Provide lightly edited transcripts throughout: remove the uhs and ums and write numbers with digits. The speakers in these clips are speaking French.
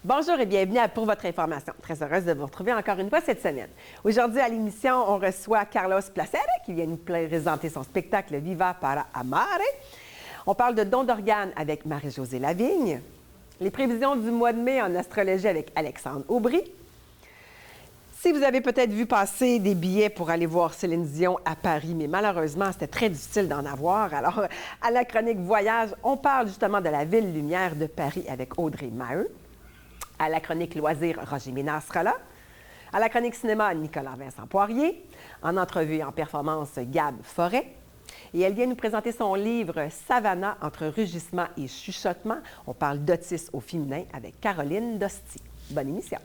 Bonjour et bienvenue à Pour votre information. Très heureuse de vous retrouver encore une fois cette semaine. Aujourd'hui, à l'émission, on reçoit Carlos Placera qui vient nous présenter son spectacle Viva para Amare. On parle de dons d'organes avec Marie-Josée Lavigne. Les prévisions du mois de mai en astrologie avec Alexandre Aubry. Si vous avez peut-être vu passer des billets pour aller voir Céline Dion à Paris, mais malheureusement, c'était très difficile d'en avoir. Alors, à la chronique Voyage, on parle justement de la ville lumière de Paris avec Audrey Maheu. À la chronique Loisirs, Roger Ménard sera là. À la chronique Cinéma, Nicolas Vincent Poirier. En entrevue et en performance, Gab Forêt. Et elle vient nous présenter son livre Savannah, entre rugissement et chuchotement. On parle d'autisme au féminin avec Caroline Dosti. Bonne émission.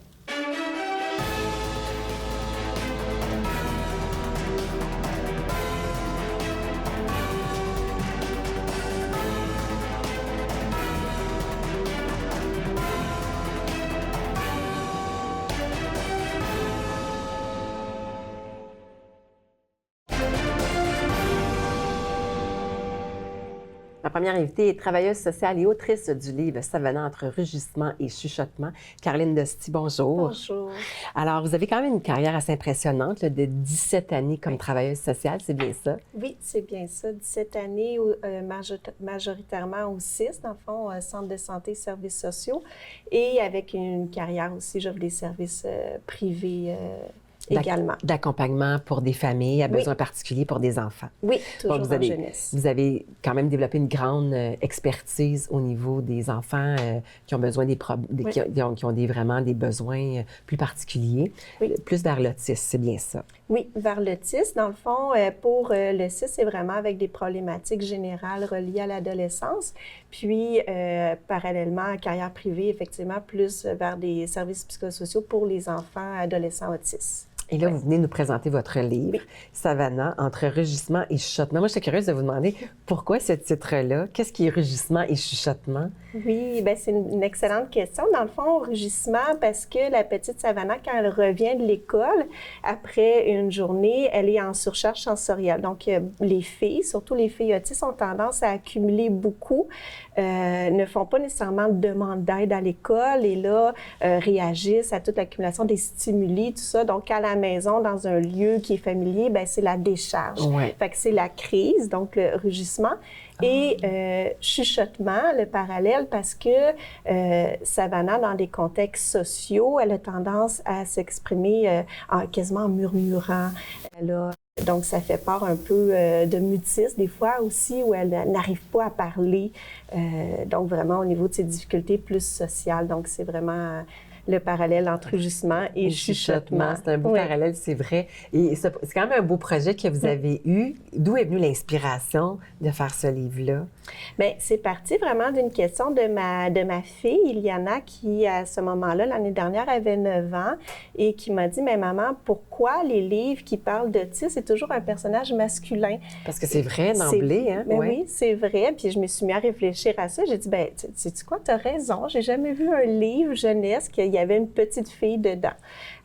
Ma première invitée est travailleuse sociale et autrice du livre Savannah, entre rugissement et chuchotement. Caroline Dosti, bonjour. Bonjour. Alors, vous avez quand même une carrière assez impressionnante là, de 17 années comme travailleuse sociale, c'est bien ça? Oui, c'est bien ça. 17 années, majoritairement au CIS, dans le fond, Centre de santé et services sociaux, et avec une carrière aussi, j'offre des services privés également. D'accompagnement pour des familles à besoins particuliers pour des enfants. Oui, toujours Donc, en jeunesse. Vous avez quand même développé une grande expertise au niveau des enfants qui ont besoin qui ont vraiment des besoins plus particuliers, plus vers l'autisme, c'est bien ça? Oui, vers l'autisme. Dans le fond, pour le CIS, c'est vraiment avec des problématiques générales reliées à l'adolescence. Puis, parallèlement, à carrière privée, effectivement, plus vers des services psychosociaux pour les enfants adolescents autistes. Et là, vous venez nous présenter votre livre, Savannah, entre rugissement et chuchotement. Moi, je suis curieuse de vous demander pourquoi ce titre-là? Qu'est-ce qui est rugissement et chuchotement? Oui, bien, c'est une excellente question. Dans le fond, rugissement, parce que la petite Savannah, quand elle revient de l'école, après une journée, elle est en surcharge sensorielle. Donc, les filles, surtout les filles autistes, ont tendance à accumuler beaucoup, ne font pas nécessairement de demande d'aide à l'école et là, réagissent à toute l'accumulation des stimuli, tout ça. Donc, à la maison, dans un lieu qui est familier, bien, c'est la décharge. Fait que c'est la crise, donc le rugissement. Et chuchotement, le parallèle, parce que Savannah, dans des contextes sociaux, elle a tendance à s'exprimer quasiment en murmurant. Donc, ça fait part un peu de mutisme, des fois aussi, où elle n'arrive pas à parler. Donc, vraiment, au niveau de ses difficultés plus sociales. Donc, c'est vraiment le parallèle entre rugissement et chuchotement. C'est un beau parallèle, c'est vrai. Et c'est quand même un beau projet que vous avez eu. D'où est venue l'inspiration de faire ce livre-là? Bien, c'est parti vraiment d'une question de ma fille, Iliana, qui, à ce moment-là, l'année dernière, avait 9 ans et qui m'a dit, mais maman, pourquoi les livres qui parlent d'autisme, c'est toujours un personnage masculin? Parce que c'est vrai d'emblée, hein? Ben oui, c'est vrai. Puis je me suis mis à réfléchir à ça. J'ai dit, ben, sais-tu quoi, t'as raison. J'ai jamais vu un livre jeunesse qu'il y avait une petite fille dedans.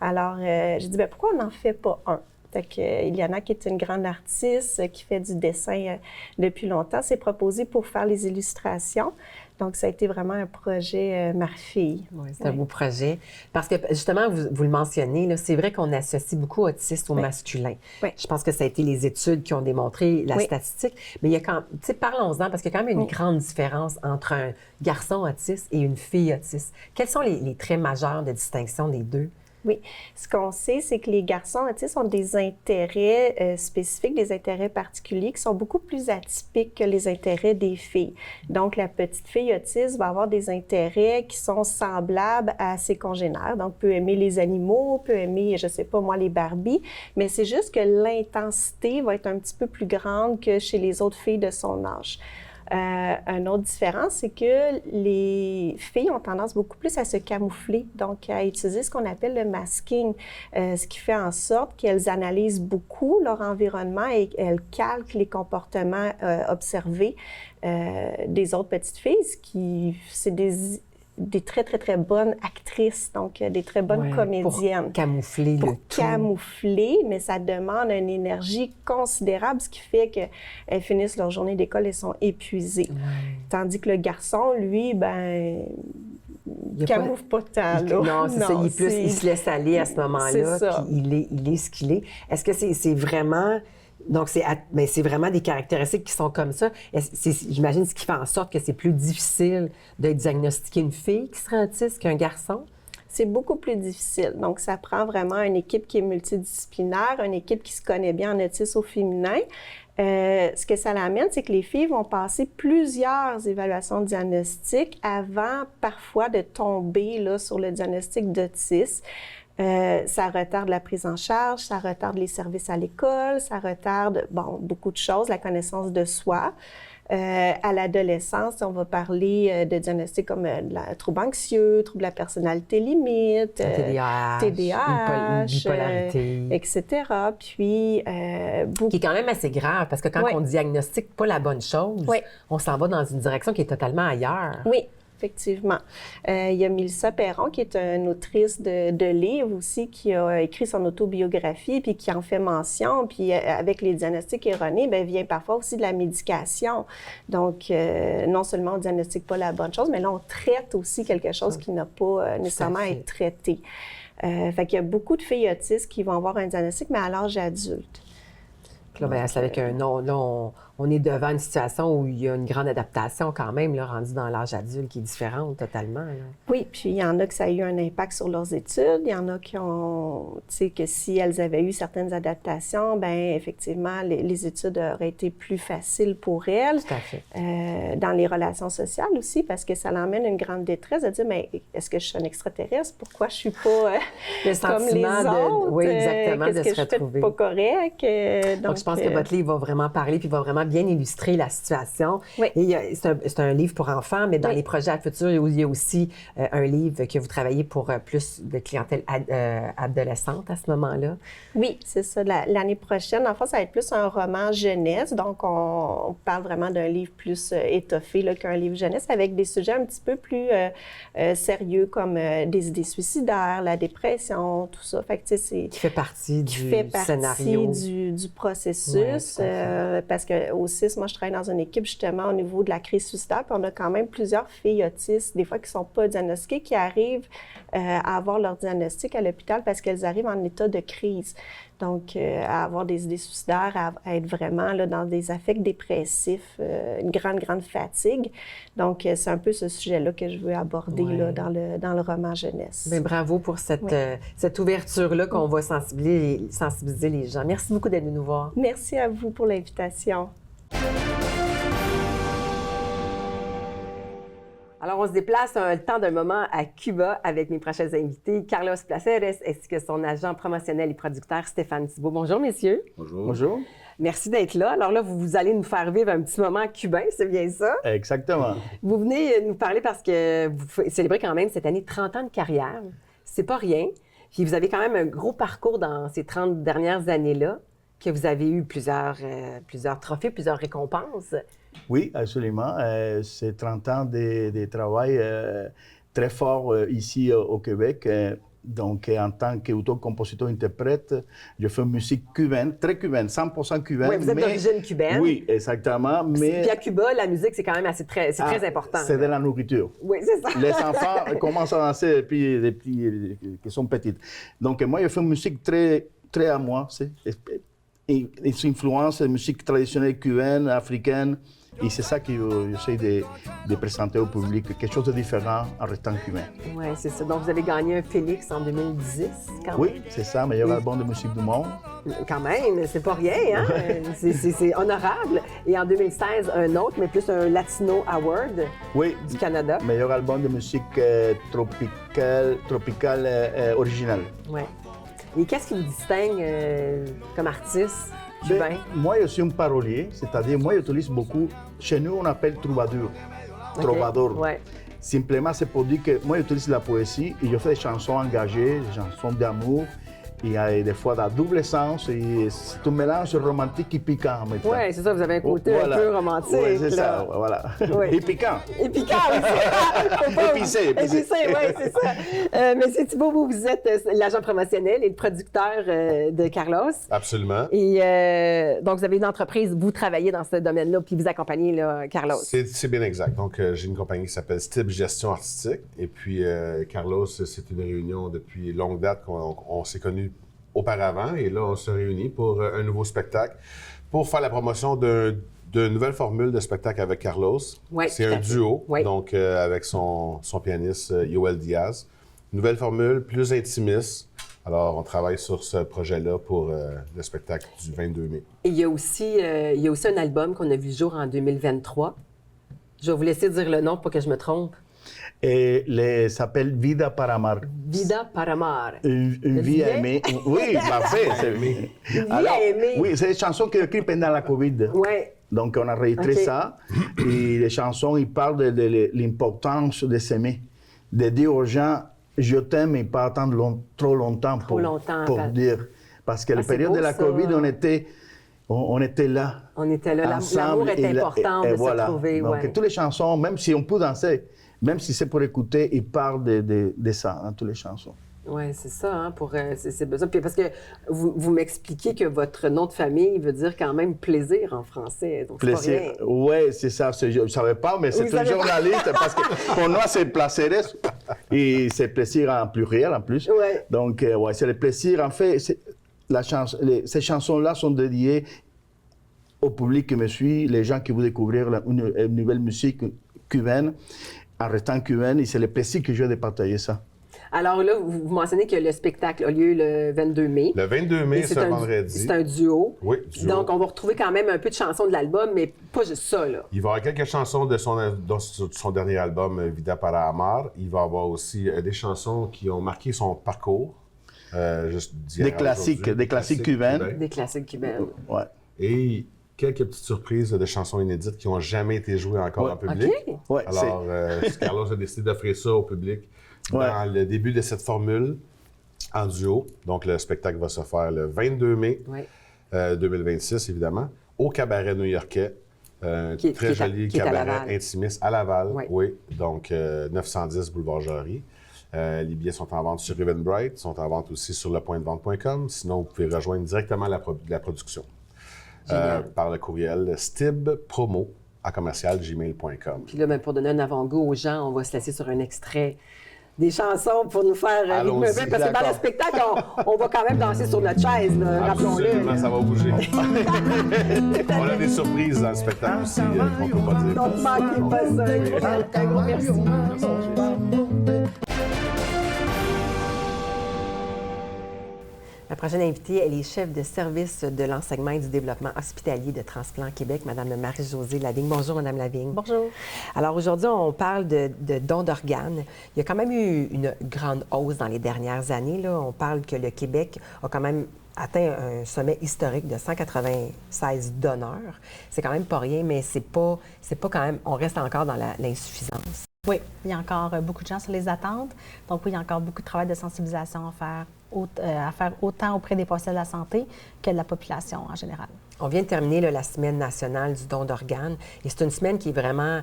Alors, j'ai dit, ben pourquoi on n'en fait pas un? Fait que Iliana, qui est une grande artiste, qui fait du dessin depuis longtemps, s'est proposée pour faire les illustrations. Donc, ça a été vraiment un projet mère-fille. Oui, c'est un beau projet. Parce que, justement, vous le mentionnez, là, c'est vrai qu'on associe beaucoup autiste au masculin. Je pense que ça a été les études qui ont démontré la statistique. Mais il y a quand... Tu sais, parlons-en, parce qu'il y a quand même une grande différence entre un garçon autiste et une fille autiste. Quels sont les traits majeurs de distinction des deux? Oui. Ce qu'on sait, c'est que les garçons autistes ont des intérêts spécifiques, des intérêts particuliers qui sont beaucoup plus atypiques que les intérêts des filles. Donc, la petite fille autiste va avoir des intérêts qui sont semblables à ses congénères. Donc, peut aimer les animaux, peut aimer, je sais pas moi, les Barbies, mais c'est juste que l'intensité va être un petit peu plus grande que chez les autres filles de son âge. Une autre différence, c'est que les filles ont tendance beaucoup plus à se camoufler, donc à utiliser ce qu'on appelle le masking, ce qui fait en sorte qu'elles analysent beaucoup leur environnement et elles calquent les comportements observés des autres petites filles, c'est des très, très, très bonnes actrices, donc des très bonnes comédiennes. Pour camoufler le tout. Camoufler, mais ça demande une énergie considérable, ce qui fait qu'elles finissent leur journée d'école et sont épuisées. Tandis que le garçon, lui, ben camoufle pas tant, là. Non, c'est ça. Il se laisse aller à ce moment-là, puis il est ce qu'il est. Est-ce que c'est vraiment... Donc, c'est vraiment des caractéristiques qui sont comme ça. J'imagine ce qui fait en sorte que c'est plus difficile de diagnostiquer une fille qui serait autiste qu'un garçon? C'est beaucoup plus difficile. Donc, ça prend vraiment une équipe qui est multidisciplinaire, une équipe qui se connaît bien en autisme au féminin. Ce que ça l'amène, c'est que les filles vont passer plusieurs évaluations diagnostiques avant parfois de tomber là, sur le diagnostic d'autisme. Ça retarde la prise en charge, ça retarde les services à l'école, ça retarde, beaucoup de choses, la connaissance de soi. À l'adolescence, on va parler de diagnostics comme troubles anxieux, troubles de la personnalité limite, TDAH, bipolarité, etc. Puis, qui est quand même assez grave, parce que quand on diagnostique pas la bonne chose, on s'en va dans une direction qui est totalement ailleurs. Oui. Effectivement. Il y a Mélissa Perron, qui est une autrice de livres aussi, qui a écrit son autobiographie, puis qui en fait mention. Puis avec les diagnostics erronés, vient parfois aussi de la médication. Donc, non seulement on ne diagnostique pas la bonne chose, mais là, on traite aussi quelque chose qui n'a pas nécessairement à être traité. Fait qu'il y a beaucoup de filles autistes qui vont avoir un diagnostic, mais à l'âge adulte. Puis là, c'est avec un nom. Là, on est devant une situation où il y a une grande adaptation quand même, là, rendue dans l'âge adulte, qui est différente totalement. Là. Oui, puis il y en a que ça a eu un impact sur leurs études. Il y en a qui ont, tu sais, que si elles avaient eu certaines adaptations, effectivement, les études auraient été plus faciles pour elles. Tout à fait. Dans les relations sociales aussi, parce que ça l'emmène une grande détresse de dire, mais est-ce que je suis un extraterrestre? Pourquoi je suis pas comme les autres? Oui, exactement, qu'est-ce que je fais pas correct? Donc, je pense que votre livre va vraiment parler, puis va vraiment bien illustrer la situation. Oui. Et c'est un livre pour enfants, mais dans les projets à futur, il y a aussi un livre que vous travaillez pour plus de clientèle adolescente à ce moment-là. Oui, c'est ça. L'année prochaine, en fait, ça va être plus un roman jeunesse. Donc, on parle vraiment d'un livre plus étoffé là, qu'un livre jeunesse, avec des sujets un petit peu plus sérieux, comme des idées suicidaires, la dépression, tout ça. Fait que, tu sais, c'est... Qui fait partie du scénario. Du processus. Parce que autisme, moi, je travaille dans une équipe justement au niveau de la crise suicidaire, puis on a quand même plusieurs filles autistes, des fois qui ne sont pas diagnostiquées, qui arrivent à avoir leur diagnostic à l'hôpital parce qu'elles arrivent en état de crise. Donc, à avoir des idées suicidaires, à être vraiment là, dans des affects dépressifs, une grande fatigue. Donc, c'est un peu ce sujet-là que je veux aborder là, dans le roman jeunesse. Bien, bravo pour cette ouverture-là qu'on va sensibiliser les gens. Merci beaucoup d'être venu nous voir. Merci à vous pour l'invitation. Alors, on se déplace le temps d'un moment à Cuba avec mes prochains invités, Carlos Placeres, ainsi que son agent promotionnel et producteur, Stéphane Thibault. Bonjour, messieurs. Bonjour. Bonjour. Merci d'être là. Alors là, vous allez nous faire vivre un petit moment cubain, c'est bien ça? Exactement. Vous venez nous parler parce que vous célébrez quand même cette année 30 ans de carrière. C'est pas rien. Puis vous avez quand même un gros parcours dans ces 30 dernières années-là, que vous avez eu plusieurs trophées, plusieurs récompenses. Oui, absolument. C'est 30 ans de travail très fort ici au Québec. Donc, en tant qu'auteur-compositeur-interprète, je fais une musique cubaine, très cubaine, 100% cubaine. Oui, vous êtes d'origine cubaine. Oui, exactement. Mais puis à Cuba, la musique, c'est quand même très important. C'est de la nourriture. Oui, c'est ça. Les enfants commencent à danser depuis qu'ils sont petits. Donc, moi, je fais une musique très à moi. Et influence la musique traditionnelle cubaine, africaine. Et c'est ça que j'essaie de présenter au public, quelque chose de différent en restant cubain. Oui, c'est ça. Donc, vous avez gagné un Félix en 2010, quand même. Oui, c'est ça, meilleur album de musique du monde. Quand même, c'est pas rien, hein? c'est honorable. Et en 2016, un autre, mais plus un Latino Award du Canada. Meilleur album de musique tropicale originale. Oui. Et qu'est-ce qui vous distingue comme artiste cubain? Moi, je suis un parolier, c'est-à-dire, moi, j'utilise beaucoup. Chez nous, on appelle troubadour. Okay. Trovador. Ouais. Simplement, c'est pour dire que moi, j'utilise la poésie et je fais des chansons engagées, des chansons d'amour. Il y a des fois dans double sens, et c'est un mélange romantique et piquant. Oui, c'est ça, vous avez un côté un peu romantique. Oui, c'est là. ça, voilà. Oui. Et piquant. Et piquant, oui, c'est ça. Épicé. Oui, c'est ça. Monsieur Thibault, vous êtes l'agent promotionnel et le producteur de Carlos. Absolument. Et donc, vous avez une entreprise, vous travaillez dans ce domaine-là, puis vous accompagnez là, Carlos. C'est bien exact. Donc, j'ai une compagnie qui s'appelle Stib Gestion Artistique. Et puis, Carlos, c'est une réunion depuis longue date qu'on s'est connus auparavant. Et là, on se réunit pour un nouveau spectacle pour faire la promotion de nouvelles formules de spectacle avec Carlos. Oui, c'est un duo, oui. donc avec son pianiste Yoel Diaz. Nouvelle formule, plus intimiste. Alors, on travaille sur ce projet-là pour le spectacle du 22 mai. Et il y a aussi un album qu'on a vu le jour en 2023. Je vais vous laisser dire le nom pour que je me trompe. Et s'appelle Vida para Amar. Vida para Amar. Une vie à aimer. Oui, parfait. Une vie Alors, à aimer. oui, c'est des chansons que j'ai écrites pendant la COVID. Oui. Donc, on a enregistré ça. Et les chansons, ils parlent de l'importance de s'aimer. De dire aux gens, je t'aime, et pas attendre trop longtemps pour dire. Parce que la période de la COVID, on était là. On était là. Ensemble, l'amour est important de se trouver. Donc, toutes les chansons, même si on peut danser, même si c'est pour écouter, ils parlent de ça dans toutes les chansons. Oui, c'est ça, hein, c'est besoin. Puis parce que vous m'expliquez que votre nom de famille veut dire quand même plaisir en français. Donc Plaisir, oui, c'est ça. Je ne savais pas, mais c'est un journaliste, parce que pour moi, c'est placeres, et c'est plaisir en pluriel en plus. Ouais. Donc, ouais, c'est le plaisir. En fait, ces chansons-là sont dédiées au public qui me suit, les gens qui vont découvrir une nouvelle musique cubaine, en restant cubaine, et c'est le plaisir que j'ai de partager ça. Alors là, vous mentionnez que le spectacle a lieu le 22 mai. Le 22 mai, c'est un vendredi. C'est un duo. Oui, duo. Donc, on va retrouver quand même un peu de chansons de l'album, mais pas juste ça, là. Il va y avoir quelques chansons de son dernier album, Vida para Amar. Il va y avoir aussi des chansons qui ont marqué son parcours. Des classiques cubaines. Des classiques cubaines. Ouais. Et quelques petites surprises de chansons inédites qui n'ont jamais été jouées encore en public. OK. Ouais, Alors, Carlos a décidé d'offrir ça au public dans le début de cette formule en duo. Donc, le spectacle va se faire le 22 mai 2026, évidemment, au Cabaret new-yorkais. Très joli cabaret intimiste à Laval. Oui. Donc, 910 Boulevard Jarry. Les billets sont en vente sur Eventbrite, sont en vente aussi sur lepointdevente.com. Sinon, vous pouvez rejoindre directement la production par le courriel stibpromo@gmail.com. Puis là, ben, pour donner un avant-goût aux gens, on va se laisser sur un extrait des chansons pour nous faire rythmer, parce que dans le spectacle, on va quand même danser sur notre chaise, rappelons-le. Absolument, ça va bouger. On a des surprises dans le spectacle aussi qu'on ne peut pas dire. Donc, manquez pas ça. Un gros merci. La prochaine invitée, elle est chef de service de l'enseignement et du développement hospitalier de Transplant Québec, Mme Marie-Josée Lavigne. Bonjour, Mme Lavigne. Bonjour. Alors, aujourd'hui, on parle de dons d'organes. Il y a quand même eu une grande hausse dans les dernières années. Là. On parle que le Québec a quand même atteint un sommet historique de 196 donneurs. C'est quand même pas rien, mais c'est pas quand même... On reste encore dans l'insuffisance. Oui, il y a encore beaucoup de gens sur les attentes. Donc, oui, il y a encore beaucoup de travail de sensibilisation à faire autant auprès des professionnels de la santé que de la population en général. On vient de terminer la Semaine nationale du don d'organes et c'est une semaine qui est vraiment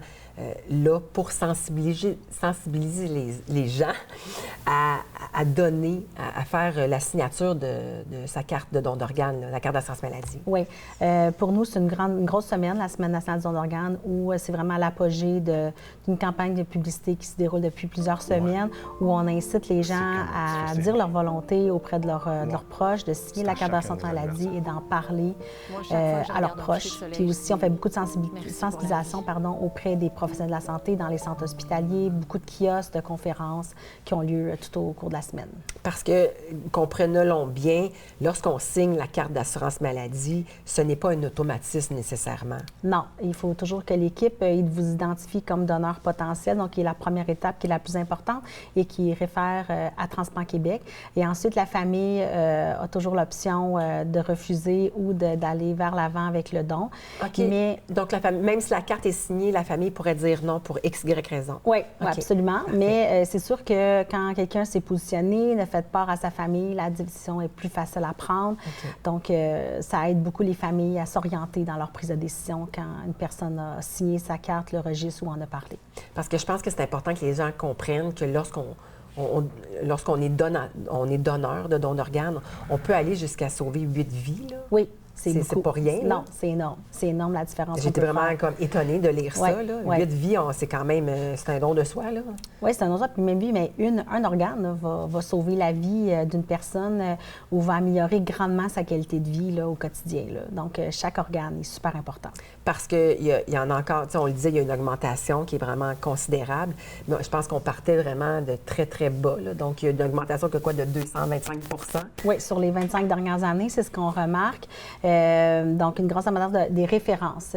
là pour sensibiliser les gens à donner, à faire la signature de sa carte de don d'organes, la carte d'assurance maladie. Oui. Pour nous, c'est une grosse semaine, la Semaine nationale du don d'organes, où c'est vraiment l'apogée d'une campagne de publicité qui se déroule depuis plusieurs semaines, où on incite les gens à dire leur volonté auprès de leurs proches, de signer la carte d'assurance maladie et d'en parler à leurs proches. Puis aussi, on fait beaucoup de sensibilisation auprès des professionnels de la santé dans les centres hospitaliers, beaucoup de kiosques, de conférences qui ont lieu tout au cours de la semaine. Parce que, comprenons-le bien, lorsqu'on signe la carte d'assurance maladie, ce n'est pas un automatisme nécessairement. Non, il faut toujours que l'équipe vous identifie comme donneur potentiel, donc qui est la première étape, qui est la plus importante et qui réfère à Transplant Québec. Et ensuite, la famille a toujours l'option de refuser ou d'aller vers l'avant avec le don. OK. Mais, donc, même si la carte est signée, la famille pourrait dire non pour X, Y raison. Oui, okay. Absolument. Mais c'est sûr que quand quelqu'un s'est positionné mentionné, ne faites part à sa famille, la décision est plus facile à prendre. OK. Donc, ça aide beaucoup les familles à s'orienter dans leur prise de décision quand une personne a signé sa carte, le registre ou en a parlé. Parce que je pense que c'est important que les gens comprennent que lorsqu'on est donneur de dons d'organes, on peut aller jusqu'à sauver 8 vies, là. Oui. C'est pas rien, là. Non, c'est énorme. C'est énorme la différence. J'étais vraiment comme étonnée de lire ça, là. 8 vies, c'est quand même, c'est un don de soi, là. Oui, c'est un don de soi. Puis même vie, mais un organe là, va sauver la vie d'une personne ou va améliorer grandement sa qualité de vie là, au quotidien, là. Donc, chaque organe est super important. Parce qu'il y en a encore, tu sais, on le disait, il y a une augmentation qui est vraiment considérable. Mais je pense qu'on partait vraiment de très, très bas, là. Donc, il y a une augmentation de 225 %. Oui, sur les 25 dernières années, c'est ce qu'on remarque. Donc, une grosse abondance des références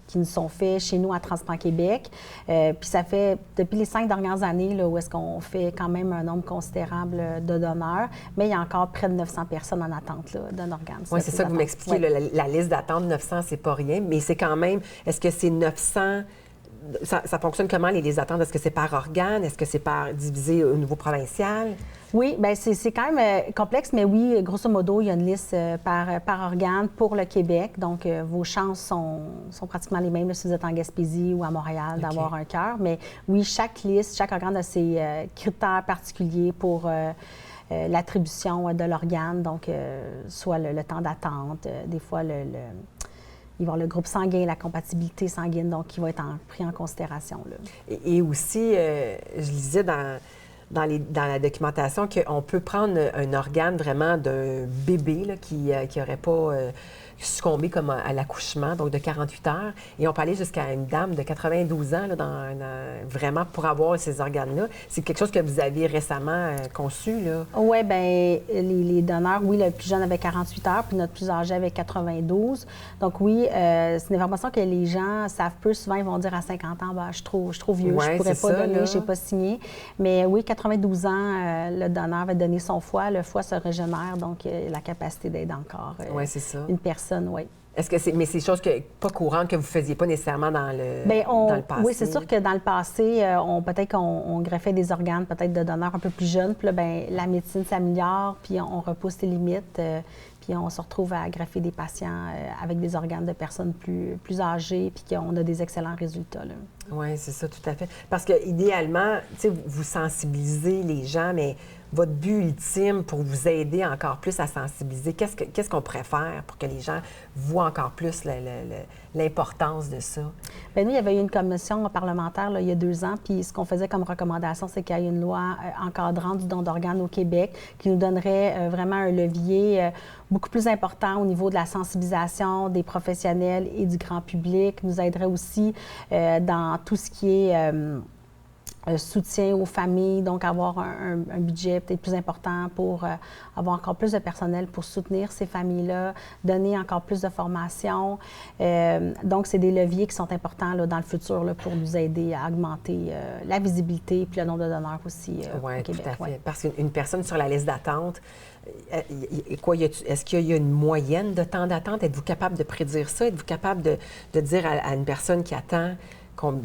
qui nous sont faites chez nous à Transplant Québec. Puis ça fait, depuis les 5 dernières années, là, où est-ce qu'on fait quand même un nombre considérable de donneurs, mais il y a encore près de 900 personnes en attente là, d'un organe. Oui, c'est ça que vous m'expliquez. Oui. La liste d'attente, 900, c'est pas rien, mais c'est quand même, est-ce que c'est 900... Ça fonctionne comment, les attentes? Est-ce que c'est par organe? Est-ce que c'est divisé au niveau provincial? Oui, bien, c'est quand même complexe, mais oui, grosso modo, il y a une liste par organe pour le Québec. Donc, vos chances sont pratiquement les mêmes là, si vous êtes en Gaspésie ou à Montréal d'avoir un cœur. Mais oui, chaque liste, chaque organe a ses critères particuliers pour l'attribution de l'organe. Donc, soit le temps d'attente, des fois il va y avoir le groupe sanguin, la compatibilité sanguine, donc qui va être pris en considération, là. Et aussi, je lisais dans la documentation qu'on peut prendre un organe vraiment d'un bébé là, qui n'aurait pas succombé comme à l'accouchement, donc de 48 heures. Et on parlait jusqu'à une dame de 92 ans, là, vraiment pour avoir ces organes-là. C'est quelque chose que vous avez récemment conçu, là? Oui, bien, les donneurs, oui, le plus jeune avait 48 heures, puis notre plus âgé avait 92. Donc oui, c'est une information que les gens savent peu. Souvent, ils vont dire à 50 ans, ben, je suis trop vieux, ouais, je ne pourrais pas donner, là. je n'ai pas signé. Mais oui, 92 ans, le donneur va donner son foie. Le foie se régénère, donc la capacité d'aider encore c'est ça. une personne, oui. Est-ce que mais c'est des choses pas courantes que vous ne faisiez pas nécessairement dans le passé? Oui, c'est sûr que dans le passé, peut-être qu'on greffait des organes, peut-être de donneurs un peu plus jeunes. Puis là, bien, la médecine s'améliore, puis on repousse les limites, puis on se retrouve à greffer des patients avec des organes de personnes plus âgées, puis qu'on a des excellents résultats, là. Oui, c'est ça, tout à fait. Parce que idéalement, tu sais, vous sensibilisez les gens, mais votre but ultime pour vous aider encore plus à sensibiliser, qu'est-ce qu'on pourrait faire pour que les gens voient encore plus l'importance de ça? Bien, nous, il y avait eu une commission parlementaire là, il y a 2 ans, puis ce qu'on faisait comme recommandation, c'est qu'il y ait une loi encadrant du don d'organes au Québec qui nous donnerait vraiment un levier beaucoup plus important au niveau de la sensibilisation des professionnels et du grand public, nous aiderait aussi dans tout ce qui est soutien aux familles, donc avoir un budget peut-être plus important pour avoir encore plus de personnel pour soutenir ces familles-là, donner encore plus de formation. Donc, c'est des leviers qui sont importants là, dans le futur là, pour nous aider à augmenter la visibilité puis le nombre de donneurs aussi au Québec. Tout à fait. Ouais. Parce qu'une personne sur la liste d'attente, est-ce qu'il y a une moyenne de temps d'attente? Êtes-vous capable de prédire ça? Êtes-vous capable de dire à une personne qui attend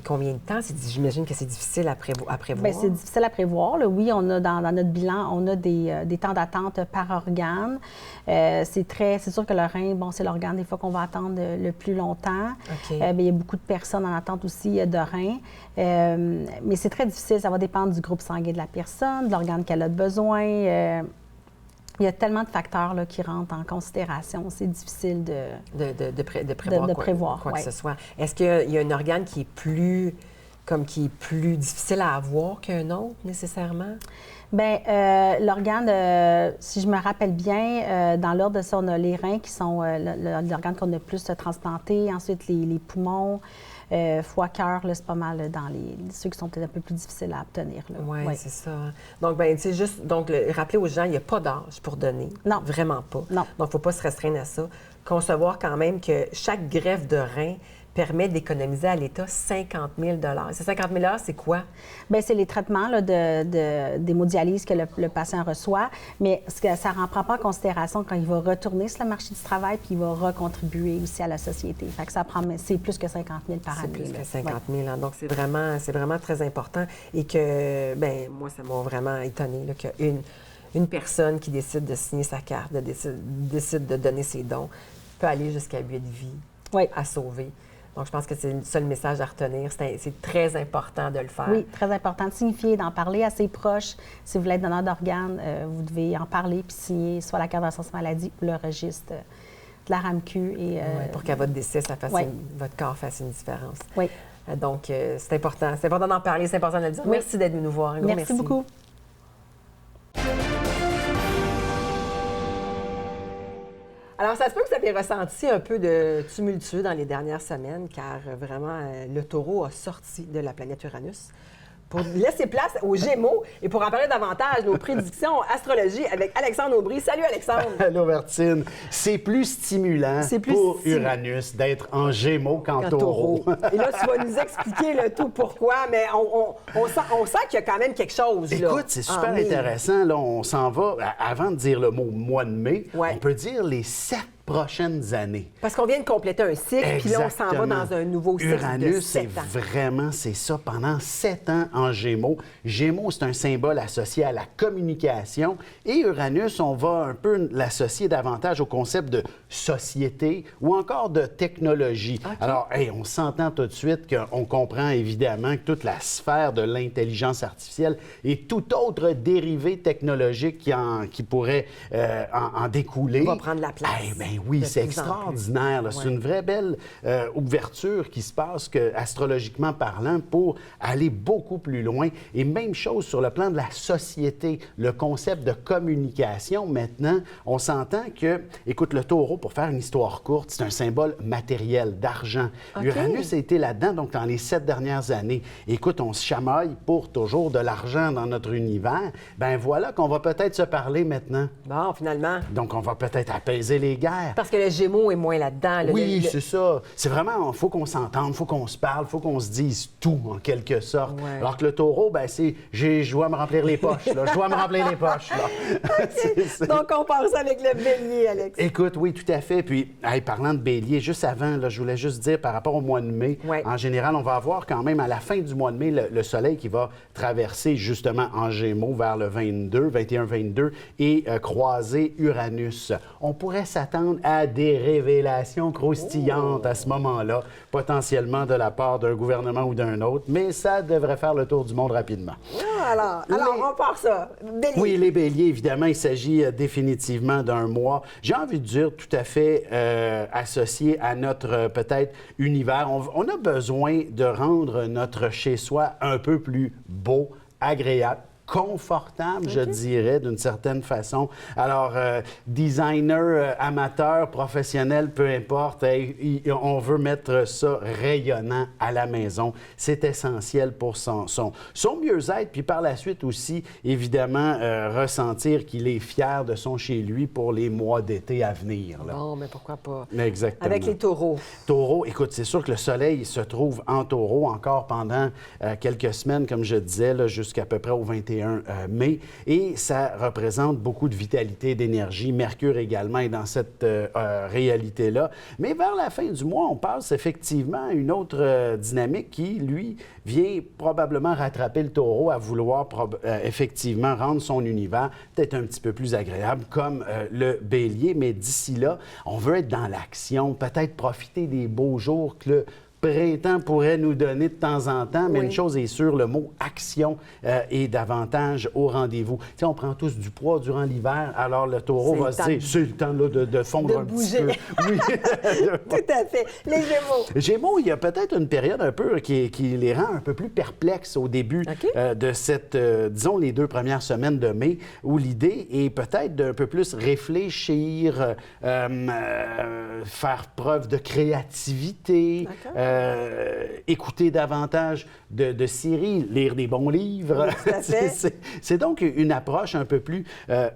combien de temps? J'imagine que c'est difficile à prévoir. Bien, c'est difficile à prévoir. Là. Oui, on a dans notre bilan, on a des temps d'attente par organe. C'est sûr que le rein, bon, c'est l'organe des fois qu'on va attendre le plus longtemps. OK. Bien, il y a beaucoup de personnes en attente aussi de rein. Mais c'est très difficile. Ça va dépendre du groupe sanguin de la personne, de l'organe qu'elle a besoin. Il y a tellement de facteurs là, qui rentrent en considération. C'est difficile de prévoir quoi que ce soit. Est-ce qu'il y a un organe qui est plus difficile à avoir qu'un autre, nécessairement? Bien, l'organe, si je me rappelle bien, dans l'ordre de ça, on a les reins qui sont l'organe qu'on a le plus transplanté. Ensuite, les poumons. Foie, cœur, c'est pas mal dans ceux qui sont peut-être un peu plus difficiles à obtenir. Oui, c'est ça. Donc, bien, tu sais, juste rappeler aux gens, il n'y a pas d'âge pour donner. Non. Vraiment pas. Non. Donc, il ne faut pas se restreindre à ça. Concevoir quand même que chaque greffe de rein permet d'économiser à l'État 50 000 $. Ces 50 000 $, c'est quoi? Bien, c'est les traitements là, d'hémodialyse que le patient reçoit, mais ça ne prend pas en considération quand il va retourner sur le marché du travail puis il va recontribuer aussi à la société. Fait que c'est plus que 50 000 par année. C'est plus que 50 000 $. Donc, c'est vraiment très important et que, bien, moi, ça m'a vraiment étonnée qu'une personne qui décide de signer sa carte, décide de donner ses dons, peut aller jusqu'à 8 vies à sauver. Donc, je pense que c'est le seul message à retenir. C'est très important de le faire. Oui, très important de signifier, d'en parler à ses proches. Si vous voulez être donneur d'organes, vous devez en parler puis signer soit la carte d'assurance maladie ou le registre de la RAMQ. Pour qu'à votre décès, votre corps fasse une différence. Oui. Donc, c'est important. C'est important d'en parler, c'est important de le dire. Oui. Merci d'être venu nous voir. Un gros merci beaucoup. Alors, ça se peut que vous avez ressenti un peu de tumultueux dans les dernières semaines, car vraiment, le taureau a sorti de la planète Uranus pour laisser place aux Gémeaux. Et pour en parler davantage, nos prédictions astrologie avec Alexandre Aubry. Salut, Alexandre! Allô, Martine. C'est plus stimulant pour Uranus d'être en Gémeaux qu'en Taureau. Et là, tu vas nous expliquer le tout pourquoi, mais on sent qu'il y a quand même quelque chose. Écoute, c'est super intéressant. Là, on s'en va, avant de dire le mot mois de mai, on peut dire les 7 prochaines années. Parce qu'on vient de compléter un cycle, puis là, on s'en va dans un nouveau cycle Uranus, de 7 ans. C'est ça, pendant 7 ans en Gémeaux. Gémeaux, c'est un symbole associé à la communication. Et Uranus, on va un peu l'associer davantage au concept de société ou encore de technologie. Okay. Alors, on s'entend tout de suite qu'on comprend évidemment que toute la sphère de l'intelligence artificielle et tout autre dérivé technologique qui pourrait en découler. On va prendre la place. Oui, c'est extraordinaire. C'est une vraie belle ouverture qui se passe, astrologiquement parlant, pour aller beaucoup plus loin. Et même chose sur le plan de la société, le concept de communication. Maintenant, on s'entend que, écoute, le taureau, pour faire une histoire courte, c'est un symbole matériel, d'argent. Okay. Uranus a été là-dedans, donc dans les 7 dernières années. Écoute, on se chamaille pour toujours de l'argent dans notre univers. Ben voilà qu'on va peut-être se parler maintenant. Bon, finalement. Donc, on va peut-être apaiser les guerres. Parce que le Gémeaux est moins là-dedans. Oui, c'est ça. C'est vraiment, il faut qu'on s'entende, il faut qu'on se parle, il faut qu'on se dise tout, en quelque sorte. Ouais. Alors que le taureau, ben c'est, je dois me remplir les poches, là. Je dois me remplir les poches, là. Okay. Donc, on pense avec le bélier, Alex. Écoute, oui, tout à fait. Puis, parlant de bélier, juste avant, là, je voulais juste dire, par rapport au mois de mai, en général, on va avoir quand même, à la fin du mois de mai, le soleil qui va traverser, justement, en Gémeaux, vers le 21-22, et croiser Uranus. On pourrait s'attendre à des révélations croustillantes à ce moment-là, potentiellement de la part d'un gouvernement ou d'un autre, mais ça devrait faire le tour du monde rapidement. Alors on part ça. Bélier. Oui, les béliers, évidemment, il s'agit définitivement d'un mois, j'ai envie de dire, tout à fait associé à notre, peut-être, univers. On a besoin de rendre notre chez-soi un peu plus beau, agréable, confortable, je dirais, d'une certaine façon. Alors, designer, amateur, professionnel, peu importe, on veut mettre ça rayonnant à la maison. C'est essentiel pour son mieux-être, puis par la suite aussi, évidemment, ressentir qu'il est fier de son chez-lui pour les mois d'été à venir. Là. Bon, mais pourquoi pas? Exactement. Avec les taureaux. Taureaux, écoute, c'est sûr que le soleil se trouve en taureau encore pendant quelques semaines, comme je disais, là, jusqu'à peu près au 21 mai, et ça représente beaucoup de vitalité, d'énergie. Mercure également est dans cette réalité-là. Mais vers la fin du mois, on passe effectivement à une autre dynamique qui, lui, vient probablement rattraper le taureau à vouloir effectivement rendre son univers peut-être un petit peu plus agréable, comme le bélier. Mais d'ici là, on veut être dans l'action, peut-être profiter des beaux jours que le printemps pourrait nous donner de temps en temps, mais une chose est sûre, le mot action est davantage au rendez-vous. Tu sais, on prend tous du poids durant l'hiver, alors le taureau va se dire, c'est le temps là, de fondre un petit peu. Oui. Tout à fait. Les Gémeaux. Gémeaux, il y a peut-être une période un peu qui les rend un peu plus perplexes au début de cette, disons, les 2 premières semaines de mai, où l'idée est peut-être d'un peu plus réfléchir, faire preuve de créativité, écouter davantage de séries, lire des bons livres. Oui, tout à fait. C'est donc une approche un peu plus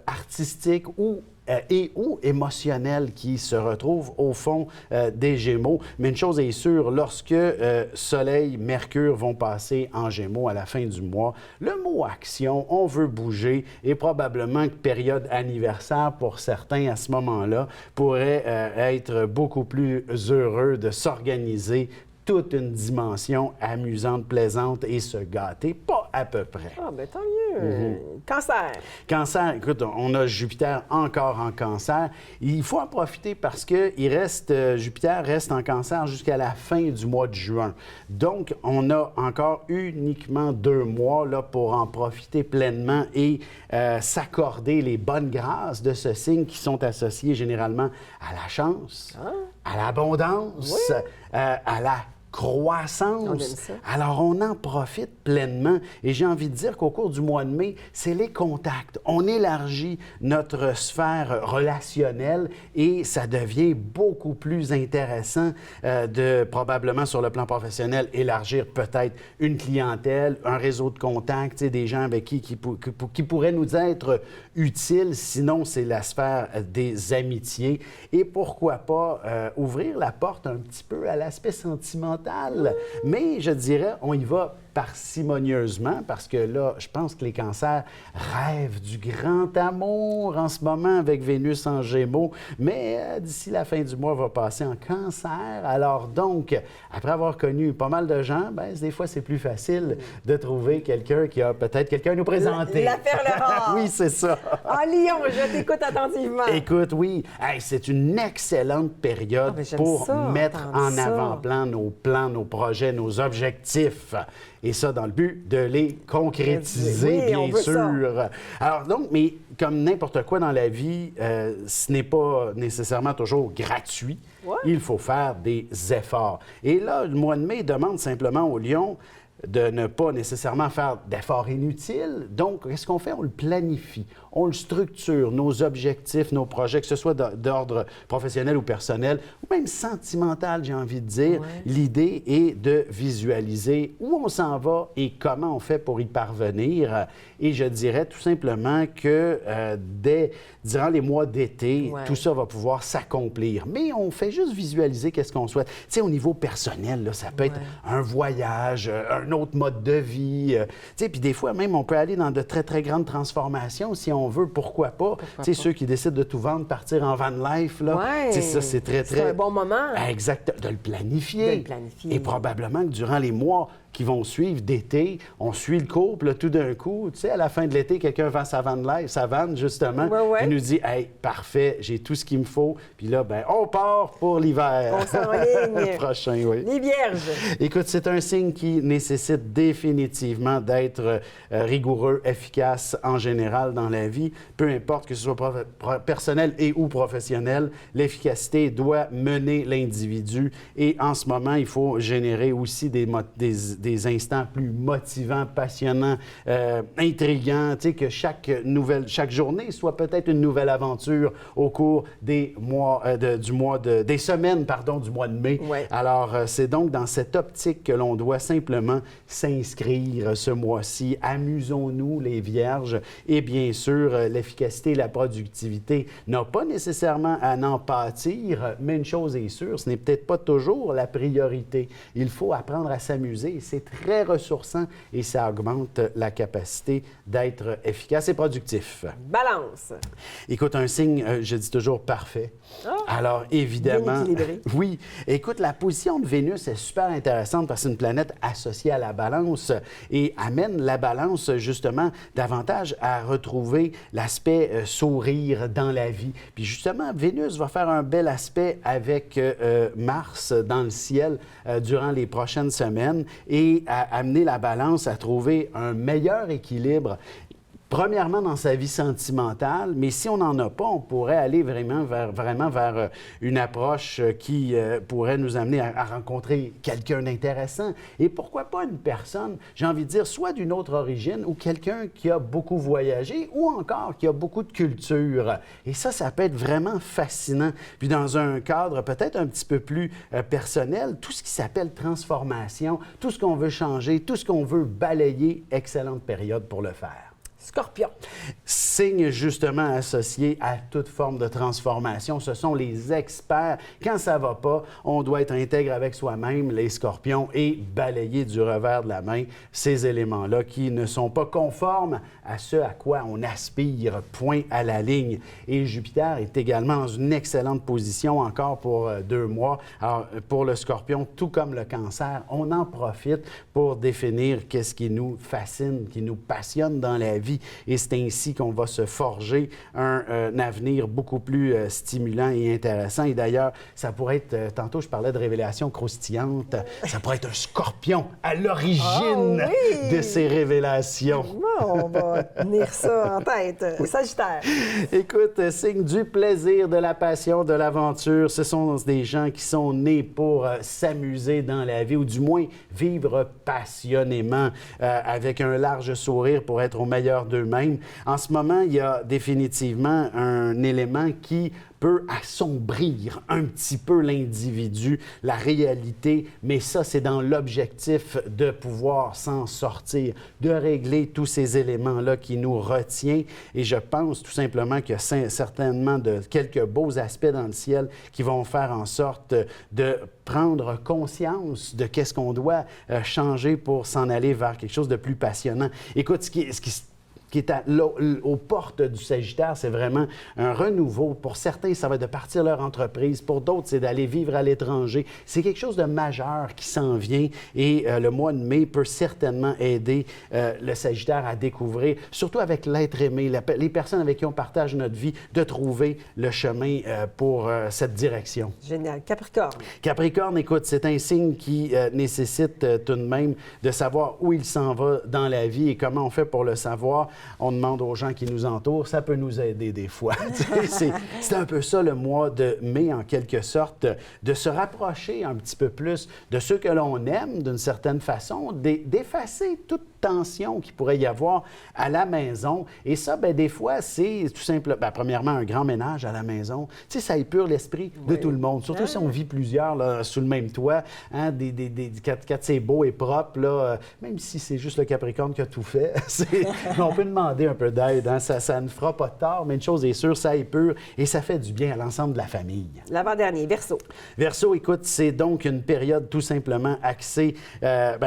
artistique ou et ou émotionnel qui se retrouve au fond des Gémeaux. Mais une chose est sûre, lorsque Soleil, Mercure vont passer en Gémeaux à la fin du mois, le mot action, on veut bouger et probablement que période anniversaire pour certains à ce moment-là pourrait être beaucoup plus heureux de s'organiser toute une dimension amusante, plaisante et se gâter, pas à peu près. Ah, bien, tant mieux. Cancer. Cancer, écoute, on a Jupiter encore en Cancer. Il faut en profiter parce que Jupiter reste en Cancer jusqu'à la fin du mois de juin. Donc, on a encore uniquement 2 mois là, pour en profiter pleinement et s'accorder les bonnes grâces de ce signe qui sont associées généralement à la chance, à l'abondance, à la croissance. On aime ça. Alors, on en profite pleinement. Et j'ai envie de dire qu'au cours du mois de mai, c'est les contacts. On élargit notre sphère relationnelle et ça devient beaucoup plus intéressant de, probablement sur le plan professionnel, élargir peut-être une clientèle, un réseau de contacts, des gens avec qui pourraient nous être utiles. Sinon, c'est la sphère des amitiés. Et pourquoi pas ouvrir la porte un petit peu à l'aspect sentimental. Mais je dirais, on y va parcimonieusement parce que là, je pense que les cancers rêvent du grand amour en ce moment avec Vénus en Gémeaux, mais d'ici la fin du mois, va passer en Cancer. Alors donc, après avoir connu pas mal de gens, ben, des fois, c'est plus facile de trouver quelqu'un qui a peut-être quelqu'un à nous présenter. L'affaire Laurent. Oui, c'est ça. En Lyon, je t'écoute attentivement. Écoute, oui, hey, c'est une excellente période pour mettre en avant-plan nos plans, nos projets, nos objectifs. Et ça, dans le but de les concrétiser, oui, bien sûr. Alors donc, mais comme n'importe quoi dans la vie, ce n'est pas nécessairement toujours gratuit. Ouais. Il faut faire des efforts. Et là, le mois de mai demande simplement au Lion de ne pas nécessairement faire d'efforts inutiles. Donc, qu'est-ce qu'on fait? On le planifie, on le structure, nos objectifs, nos projets, que ce soit d'ordre professionnel ou personnel, ou même sentimental, j'ai envie de dire. Ouais. L'idée est de visualiser où on s'en va et comment on fait pour y parvenir. Et je dirais tout simplement que durant les mois d'été, tout ça va pouvoir s'accomplir. Mais on fait juste visualiser qu'est-ce qu'on souhaite. Tu sais, au niveau personnel, là, ça peut être un voyage, un autre mode de vie. Tu sais, puis des fois, même, on peut aller dans de très, très grandes transformations si on veut. Pourquoi pas? Tu sais, ceux qui décident de tout vendre, partir en van life, là. Tu sais, ça, c'est très, très... C'est un bon moment. Exact. De le planifier. Et probablement que durant les mois qui vont suivre d'été, on suit le cours, puis là, tout d'un coup, tu sais, à la fin de l'été, quelqu'un vend sa vanne, justement, il nous dit « Hey, parfait, j'ai tout ce qu'il me faut. » Puis là, ben, on part pour l'hiver. On s'enligne. Prochain, oui. Les Vierges. Écoute, c'est un signe qui nécessite définitivement d'être rigoureux, efficace en général dans la vie. Peu importe que ce soit personnel et ou professionnel, l'efficacité doit mener l'individu. Et en ce moment, il faut générer aussi des instants plus motivants, passionnants, intrigants, tu sais, que chaque journée soit peut-être une nouvelle aventure au cours des semaines du mois de mai. Ouais. Alors, c'est donc dans cette optique que l'on doit simplement s'inscrire ce mois-ci. Amusons-nous, les Vierges. Et bien sûr, l'efficacité et la productivité n'ont pas nécessairement à n'en pâtir, mais une chose est sûre, ce n'est peut-être pas toujours la priorité. Il faut apprendre à s'amuser. C'est très ressourçant et ça augmente la capacité d'être efficace et productif. Balance. Écoute, un signe, je dis toujours parfait. Alors, évidemment... Oui. Écoute, la position de Vénus est super intéressante parce que c'est une planète associée à la balance et amène la balance, justement, davantage à retrouver l'aspect sourire dans la vie. Puis justement, Vénus va faire un bel aspect avec Mars dans le ciel durant les prochaines semaines et à amener la balance à trouver un meilleur équilibre. Premièrement, dans sa vie sentimentale, mais si on n'en a pas, on pourrait aller vraiment vers une approche qui pourrait nous amener à rencontrer quelqu'un d'intéressant. Et pourquoi pas une personne, j'ai envie de dire, soit d'une autre origine ou quelqu'un qui a beaucoup voyagé ou encore qui a beaucoup de culture. Et ça peut être vraiment fascinant. Puis dans un cadre peut-être un petit peu plus personnel, tout ce qui s'appelle transformation, tout ce qu'on veut changer, tout ce qu'on veut balayer, excellente période pour le faire. Scorpion. Signe justement associé à toute forme de transformation. Ce sont les experts. Quand ça va pas, on doit être intègre avec soi-même, les scorpions, et balayer du revers de la main ces éléments-là qui ne sont pas conformes à ce à quoi on aspire, point à la ligne. Et Jupiter est également dans une excellente position encore pour 2 mois. Alors, pour le scorpion, tout comme le cancer, on en profite pour définir qu'est-ce qui nous fascine, qui nous passionne dans la vie. Et c'est ainsi qu'on va se forger un avenir beaucoup plus stimulant et intéressant. Et d'ailleurs, ça pourrait être, tantôt je parlais de révélations croustillantes, ça pourrait être un scorpion à l'origine de ces révélations. Bon, on va tenir ça en tête. Sagittaire. Écoute, signe du plaisir, de la passion, de l'aventure. Ce sont des gens qui sont nés pour s'amuser dans la vie, ou du moins vivre passionnément, avec un large sourire pour être au meilleur d'eux-mêmes. En ce moment, il y a définitivement un élément qui peut assombrir un petit peu l'individu, la réalité, mais ça, c'est dans l'objectif de pouvoir s'en sortir, de régler tous ces éléments-là qui nous retiennent. Et je pense tout simplement qu'il y a certainement quelques beaux aspects dans le ciel qui vont faire en sorte de prendre conscience de qu'est-ce qu'on doit changer pour s'en aller vers quelque chose de plus passionnant. Écoute, ce qui est aux portes du Sagittaire, c'est vraiment un renouveau. Pour certains, ça va être de partir leur entreprise. Pour d'autres, c'est d'aller vivre à l'étranger. C'est quelque chose de majeur qui s'en vient et le mois de mai peut certainement aider le Sagittaire à découvrir, surtout avec l'être aimé, les personnes avec qui on partage notre vie, de trouver le chemin pour cette direction. Génial. Capricorne. Capricorne, écoute, c'est un signe qui nécessite tout de même de savoir où il s'en va dans la vie et comment on fait pour le savoir. On demande aux gens qui nous entourent, ça peut nous aider des fois. C'est un peu ça le mois de mai, en quelque sorte, de se rapprocher un petit peu plus de ceux que l'on aime d'une certaine façon, d'effacer toute tension qu'il pourrait y avoir à la maison. Et ça, bien, des fois, c'est tout simplement, premièrement, un grand ménage à la maison. Tu sais, ça épure l'esprit de tout le monde. Surtout si on vit plusieurs là, sous le même toit. Hein, quand c'est beau et propre, là, même si c'est juste le Capricorne qui a tout fait, on peut demander un peu d'aide. Hein, ça ne fera pas de tort, mais une chose est sûre, ça épure et ça fait du bien à l'ensemble de la famille. L'avant-dernier, Verseau. Verseau, écoute, c'est donc une période tout simplement axée.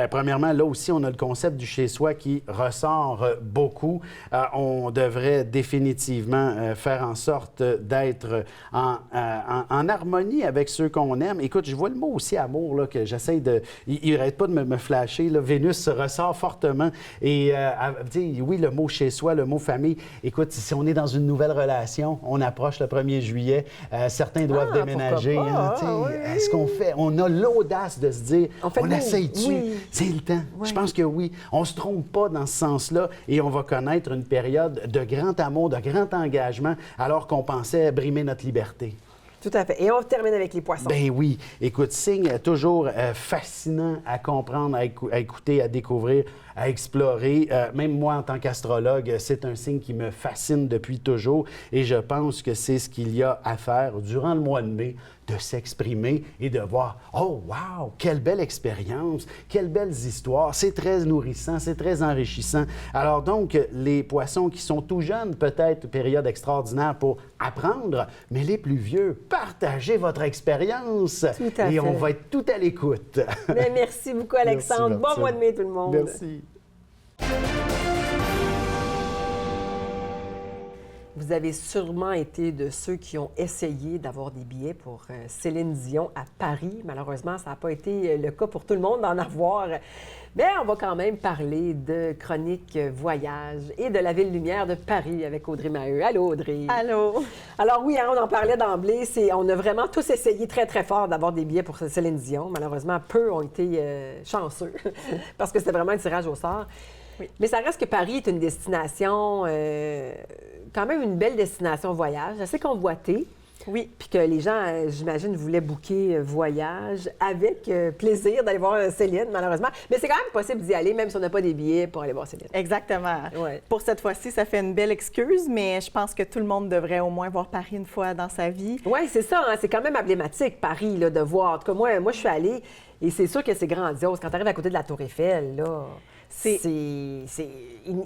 Premièrement, là aussi, on a le concept du chez-soi qui ressort beaucoup. On devrait définitivement faire en sorte d'être en harmonie avec ceux qu'on aime. Écoute, je vois le mot aussi amour, là, que j'essaie de... Il n'arrête pas de me flasher. Là. Vénus ressort fortement. Et oui, le mot chez-soi, le mot famille. Écoute, si on est dans une nouvelle relation, on approche le 1er juillet, certains doivent déménager. Hein, est-ce qu'on fait? On a l'audace de se dire, on essaye-tu? Oui. C'est le temps. Oui. Je pense que oui. On ne se trompe pas dans ce sens-là et on va connaître une période de grand amour, de grand engagement, alors qu'on pensait brimer notre liberté. Tout à fait. Et on termine avec les poissons. Ben oui. Écoute, signe toujours fascinant à comprendre, à écouter, à découvrir, à explorer. Même moi, en tant qu'astrologue, c'est un signe qui me fascine depuis toujours et je pense que c'est ce qu'il y a à faire durant le mois de mai, de s'exprimer et de voir « Oh, wow! Quelle belle expérience! Quelles belles histoires! » C'est très nourrissant, c'est très enrichissant. Alors donc, les poissons qui sont tout jeunes, peut-être période extraordinaire pour apprendre, mais les plus vieux, partagez votre expérience et on va être tout à l'écoute. Merci beaucoup, Alexandre. Merci, bon mois de mai, tout le monde. Merci. Vous avez sûrement été de ceux qui ont essayé d'avoir des billets pour Céline Dion à Paris. Malheureusement, ça n'a pas été le cas pour tout le monde d'en avoir. Mais on va quand même parler de Chronique Voyage et de la Ville Lumière de Paris avec Audrey Maheu. Allô, Audrey. Allô. Alors oui, hein, on en parlait d'emblée. On a vraiment tous essayé très, très fort d'avoir des billets pour Céline Dion. Malheureusement, peu ont été chanceux parce que c'était vraiment un tirage au sort. Oui. Mais ça reste que Paris est une destination, quand même une belle destination voyage, assez convoitée. Oui. Puis que les gens, j'imagine, voulaient booker voyage avec plaisir d'aller voir Céline, malheureusement. Mais c'est quand même possible d'y aller, même si on n'a pas des billets pour aller voir Céline. Exactement. Ouais. Pour cette fois-ci, ça fait une belle excuse, mais je pense que tout le monde devrait au moins voir Paris une fois dans sa vie. Oui, c'est ça. Hein? C'est quand même emblématique, Paris, là, de voir. En tout cas, moi je suis allée et c'est sûr que c'est grandiose. Quand tu arrives à côté de la Tour Eiffel, là... c'est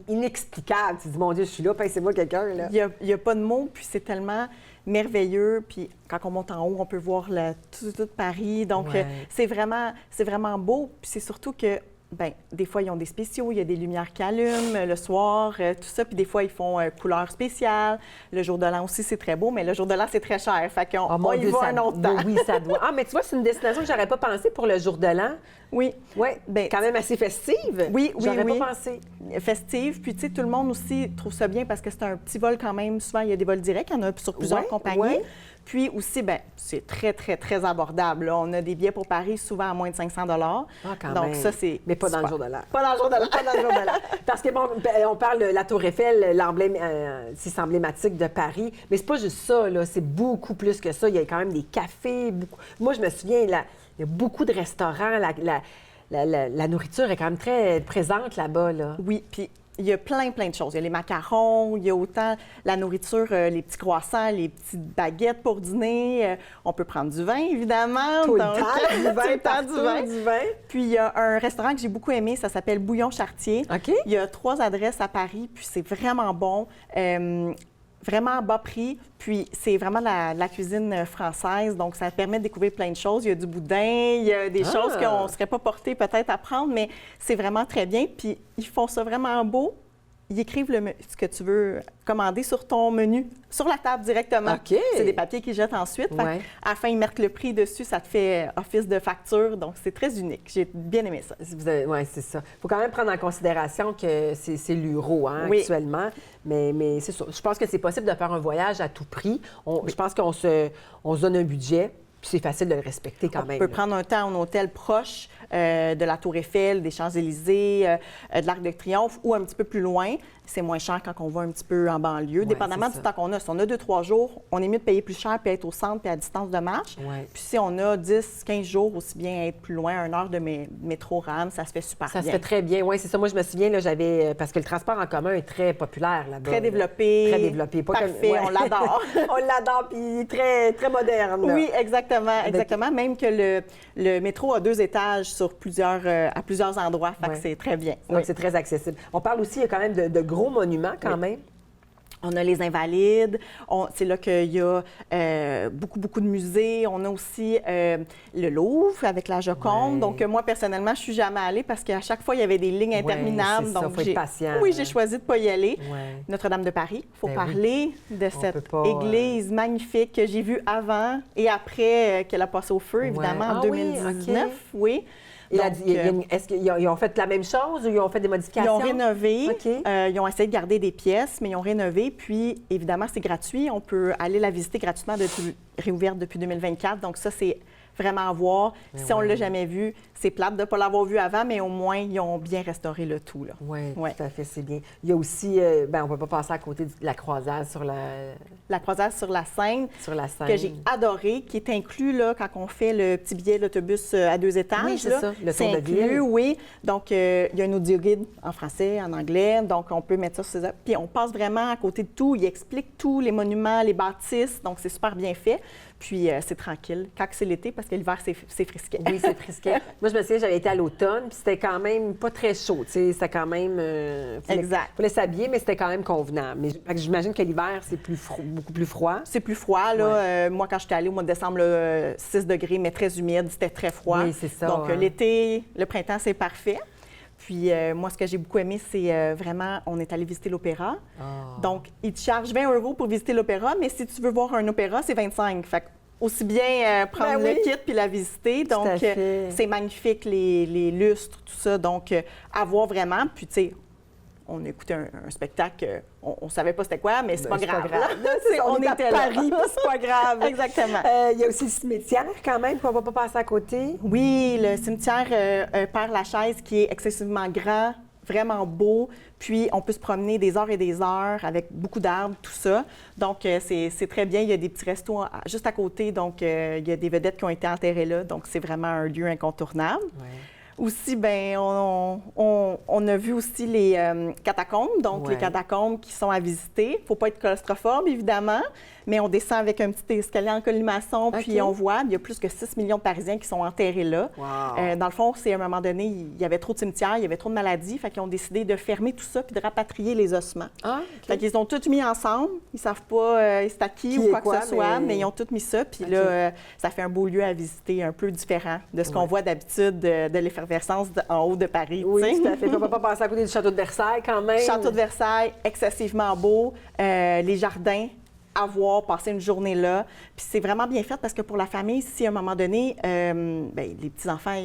inexplicable. Tu dis, mon Dieu, je suis là, passe-moi quelqu'un. Là. Il n'y a pas de mots, puis c'est tellement merveilleux. Puis quand on monte en haut, on peut voir tout Paris. Donc, c'est vraiment beau. Puis c'est surtout que, bien, des fois, ils ont des spéciaux, il y a des lumières qui allument le soir, tout ça. Puis des fois, ils font couleur spéciale. Le jour de l'an aussi, c'est très beau, mais le jour de l'an, c'est très cher. Fait qu'on y va un autre temps. Oui, ça doit. Ah, mais tu vois, c'est une destination que j'aurais pas pensé pour le jour de l'an. Oui. Oui, Bien, quand même assez festive. Oui. J'aurais pas pensé. Festive. Puis, tu sais, tout le monde aussi trouve ça bien parce que c'est un petit vol quand même. Souvent, il y a des vols directs. Il y en a sur plusieurs compagnies. Ouais. Puis aussi, bien, c'est très, très, très abordable. Là. On a des billets pour Paris souvent à moins de 500 Ah, quand Donc, même. ça, c'est. Mais pas dans le super. jour de l'an. Pas dans le jour de l'an. Pas dans le jour de l'an. Parce que, bon, on parle de la Tour Eiffel, l'emblème, c'est emblématique de Paris. Mais c'est pas juste ça, là. C'est beaucoup plus que ça. Il y a quand même des cafés. Beaucoup... Moi, je me souviens, il y a beaucoup de restaurants. La nourriture est quand même très présente là-bas, là. Oui, puis il y a plein de choses. Il y a les macarons, il y a autant la nourriture, les petits croissants, les petites baguettes pour dîner. On peut prendre du vin, évidemment. Tout le temps, du vin, Tout le temps, partout, du vin. Puis il y a un restaurant que j'ai beaucoup aimé, ça s'appelle Bouillon Chartier. OK. Il y a 3 adresses à Paris, puis c'est vraiment bon. Vraiment à bas prix. Puis, c'est vraiment la cuisine française. Donc, ça permet de découvrir plein de choses. Il y a du boudin, il y a des choses qu'on ne serait pas porté peut-être à prendre, mais c'est vraiment très bien. Puis, ils font ça vraiment beau. Ils écrivent ce que tu veux commander sur ton menu, sur la table directement. OK. C'est des papiers qu'ils jettent ensuite. Ouais. À la fin, ils mettent le prix dessus. Ça te fait office de facture. Donc, c'est très unique. J'ai bien aimé ça. Oui, c'est ça. Il faut quand même prendre en considération que c'est l'euro actuellement. Mais c'est ça. Je pense que c'est possible de faire un voyage à tout prix. Je pense qu'on se donne un budget. Puis c'est facile de le respecter quand même. On peut prendre un temps en hôtel proche de la Tour Eiffel, des Champs-Élysées, de l'Arc de Triomphe ou un petit peu plus loin. C'est moins cher quand on va un petit peu en banlieue, dépendamment du temps qu'on a. Si on a 2-3 jours, on est mieux de payer plus cher puis être au centre puis à distance de marche. Ouais. Puis si on a 10-15 jours, aussi bien être plus loin, 1 heure de métro RAM, ça se fait super bien. Ça se fait très bien, oui, c'est ça. Moi, je me souviens, là, parce que le transport en commun est très populaire là-bas. Très développé. Très développé. Pas parfait, on l'adore. On l'adore, puis très, très moderne. Là. Oui, exactement. Même que le métro a 2 étages à plusieurs endroits, fait que c'est très bien. Donc, c'est très accessible. On parle aussi, il y a quand même de gros monuments quand même. On a les Invalides, c'est là qu'il y a beaucoup de musées. On a aussi le Louvre avec la Joconde. Ouais. Donc, moi, personnellement, je ne suis jamais allée parce qu'à chaque fois, il y avait des lignes interminables. c'est ça, Donc, faut être patient. Oui, j'ai choisi de ne pas y aller. Ouais. Notre-Dame de Paris, il faut Ben parler de cette peut pas, église magnifique que j'ai vue avant et après qu'elle a passé au feu, évidemment, en 2019. Oui. Et Donc, est-ce qu'ils ont fait la même chose ou ils ont fait des modifications? Ils ont rénové. OK. Ils ont essayé de garder des pièces, mais ils ont rénové. Puis, évidemment, c'est gratuit. On peut aller la visiter gratuitement réouverte depuis 2024. Donc, ça, c'est vraiment à voir. Si on ne l'a jamais vu, c'est plate de ne pas l'avoir vu avant, mais au moins, ils ont bien restauré le tout. Oui, Ouais. tout à fait, c'est bien. Il y a aussi, on ne peut pas passer à côté de la croisade sur La croisade sur la Seine, la Seine. que j'ai adoré, qui est inclus là, quand on fait le petit billet d'autobus à 2 étages. Oui, c'est là. ça, le C'est tour de inclus, ville. oui. Donc, il y a un audio-guide en français, en anglais. Donc, on peut mettre ça sur ses... Puis, on passe vraiment à côté de tout. Il explique tous les monuments, les bâtisses. Donc, c'est super bien fait. Puis, c'est tranquille. Quand c'est l'été, parce que l'hiver, c'est frisquet. Oui, c'est frisquet. Moi, je me souviens, j'avais été à l'automne, puis c'était quand même pas très chaud. Tu sais, c'était quand même. Exact. Il fallait s'habiller, mais c'était quand même convenable. Mais j'imagine que l'hiver, c'est beaucoup plus froid. C'est plus froid, là. Moi, quand j'étais allée au mois de décembre, là, 6 degrés, mais très humide, c'était très froid. Oui, c'est ça. Donc, l'été, le printemps, c'est parfait. Puis, moi, ce que j'ai beaucoup aimé, c'est vraiment, on est allé visiter l'opéra. Donc, ils te chargent 20 € pour visiter l'opéra, mais si tu veux voir un opéra, c'est 25. Fait que aussi bien prendre le kit puis la visiter. Donc, c'est magnifique, les lustres, tout ça. Donc, à voir vraiment. Puis, tu sais, on a écouté un spectacle, on savait pas c'était quoi, mais c'est pas grave. On est à était Paris, là. puis c'est pas grave. Exactement. Il y a aussi le cimetière, quand même, qu'on ne va pas passer à côté. Oui, le cimetière Père-Lachaise, qui est excessivement grand, vraiment beau. Puis, on peut se promener des heures et des heures avec beaucoup d'arbres, tout ça. Donc, c'est très bien. Il y a des petits restos juste à côté. Donc, il y a des vedettes qui ont été enterrées là. Donc, c'est vraiment un lieu incontournable. Ouais. Aussi, ben, on a vu aussi les catacombes, donc les catacombes qui sont à visiter. Il ne faut pas être claustrophobe, évidemment, mais on descend avec un petit escalier en colimaçon, puis on voit, il y a plus que 6 millions de Parisiens qui sont enterrés là. Wow. Dans le fond, c'est à un moment donné, il y avait trop de cimetières, il y avait trop de maladies, fait qu'ils ont décidé de fermer tout ça puis de rapatrier les ossements. Fait qu'ils ont tout mis ensemble, ils savent pas c'est à qui ou quoi que ce soit, mais ils ont tout mis ça, puis là, ça fait un beau lieu à visiter, un peu différent de ce qu'on voit d'habitude de l'effervescence en haut de Paris. Oui, tout à fait. On ne peut pas passer à côté du château de Versailles quand même. Château de Versailles, excessivement beau. Les jardins, à voir, passer une journée là. Puis c'est vraiment bien fait parce que pour la famille, si à un moment donné, les petits-enfants,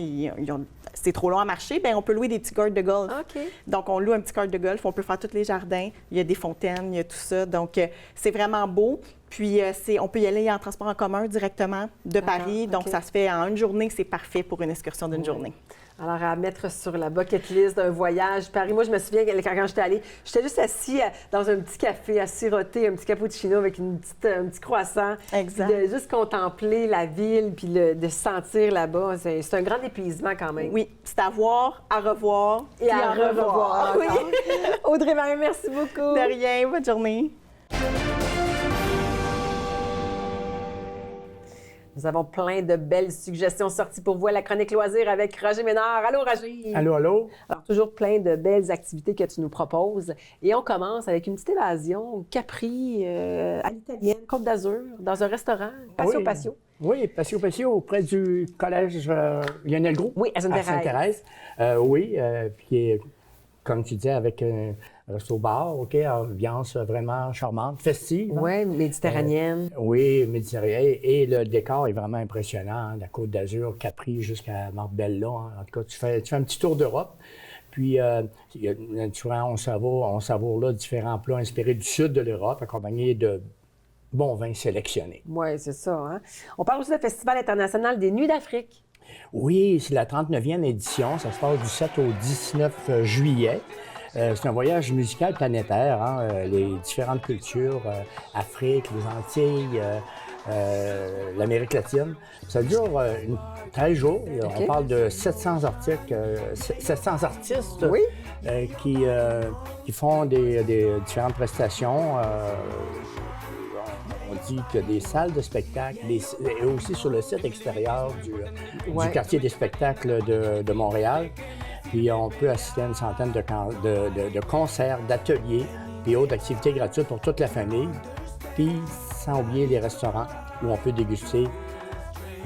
c'est trop long à marcher, bien, on peut louer des petits carts de golf. Donc, on loue un petit cart de golf, on peut faire tous les jardins. Il y a des fontaines, il y a tout ça. Donc, c'est vraiment beau. Puis, on peut y aller en transport en commun directement de Paris. Donc, ça se fait en une journée. C'est parfait pour une excursion d'une journée. Alors, à mettre sur la bucket list d'un voyage Paris. Moi, je me souviens quand j'étais allée, j'étais juste assis dans un petit café à siroter un petit cappuccino avec un petit croissant. Exact. De juste contempler la ville puis de se sentir là-bas. C'est un grand épuisement quand même. Oui, c'est à voir, à revoir et à revoir. Oui. Audrey-Marie, merci beaucoup. De rien. Bonne journée. Nous avons plein de belles suggestions sorties pour vous à la chronique loisirs avec Roger Ménard. Allô, Roger! Allô, allô! Alors, toujours plein de belles activités que tu nous proposes. Et on commence avec une petite évasion au Capri, à l'italienne, Côte d'Azur, dans un restaurant, Patio. Oui, Patio, près du collège Lionel Gros. Oui, à Sainte-Thérèse. Puis, comme tu disais, avec un resto-bar, ambiance vraiment charmante, festive. Oui, méditerranéenne. Oui, méditerranéenne. Et le décor est vraiment impressionnant. La Côte d'Azur, Capri jusqu'à Marbella. En tout cas, tu fais un petit tour d'Europe. Puis, naturellement, on savoure là différents plats inspirés du sud de l'Europe, accompagnés de bons vins sélectionnés. Oui, c'est ça. Hein? On parle aussi du Festival international des Nuits d'Afrique. Oui, c'est la 39e édition. Ça se passe du 7 au 19 juillet. C'est un voyage musical planétaire, les différentes cultures, Afrique, les Antilles, l'Amérique latine. Ça dure 13 jours. On parle de 700 artistes qui font des différentes prestations. On dit qu'il y a des salles de spectacle, et aussi sur le site extérieur du quartier des spectacles de Montréal. Puis on peut assister à une centaine de concerts, d'ateliers, puis autres activités gratuites pour toute la famille. Puis sans oublier les restaurants où on peut déguster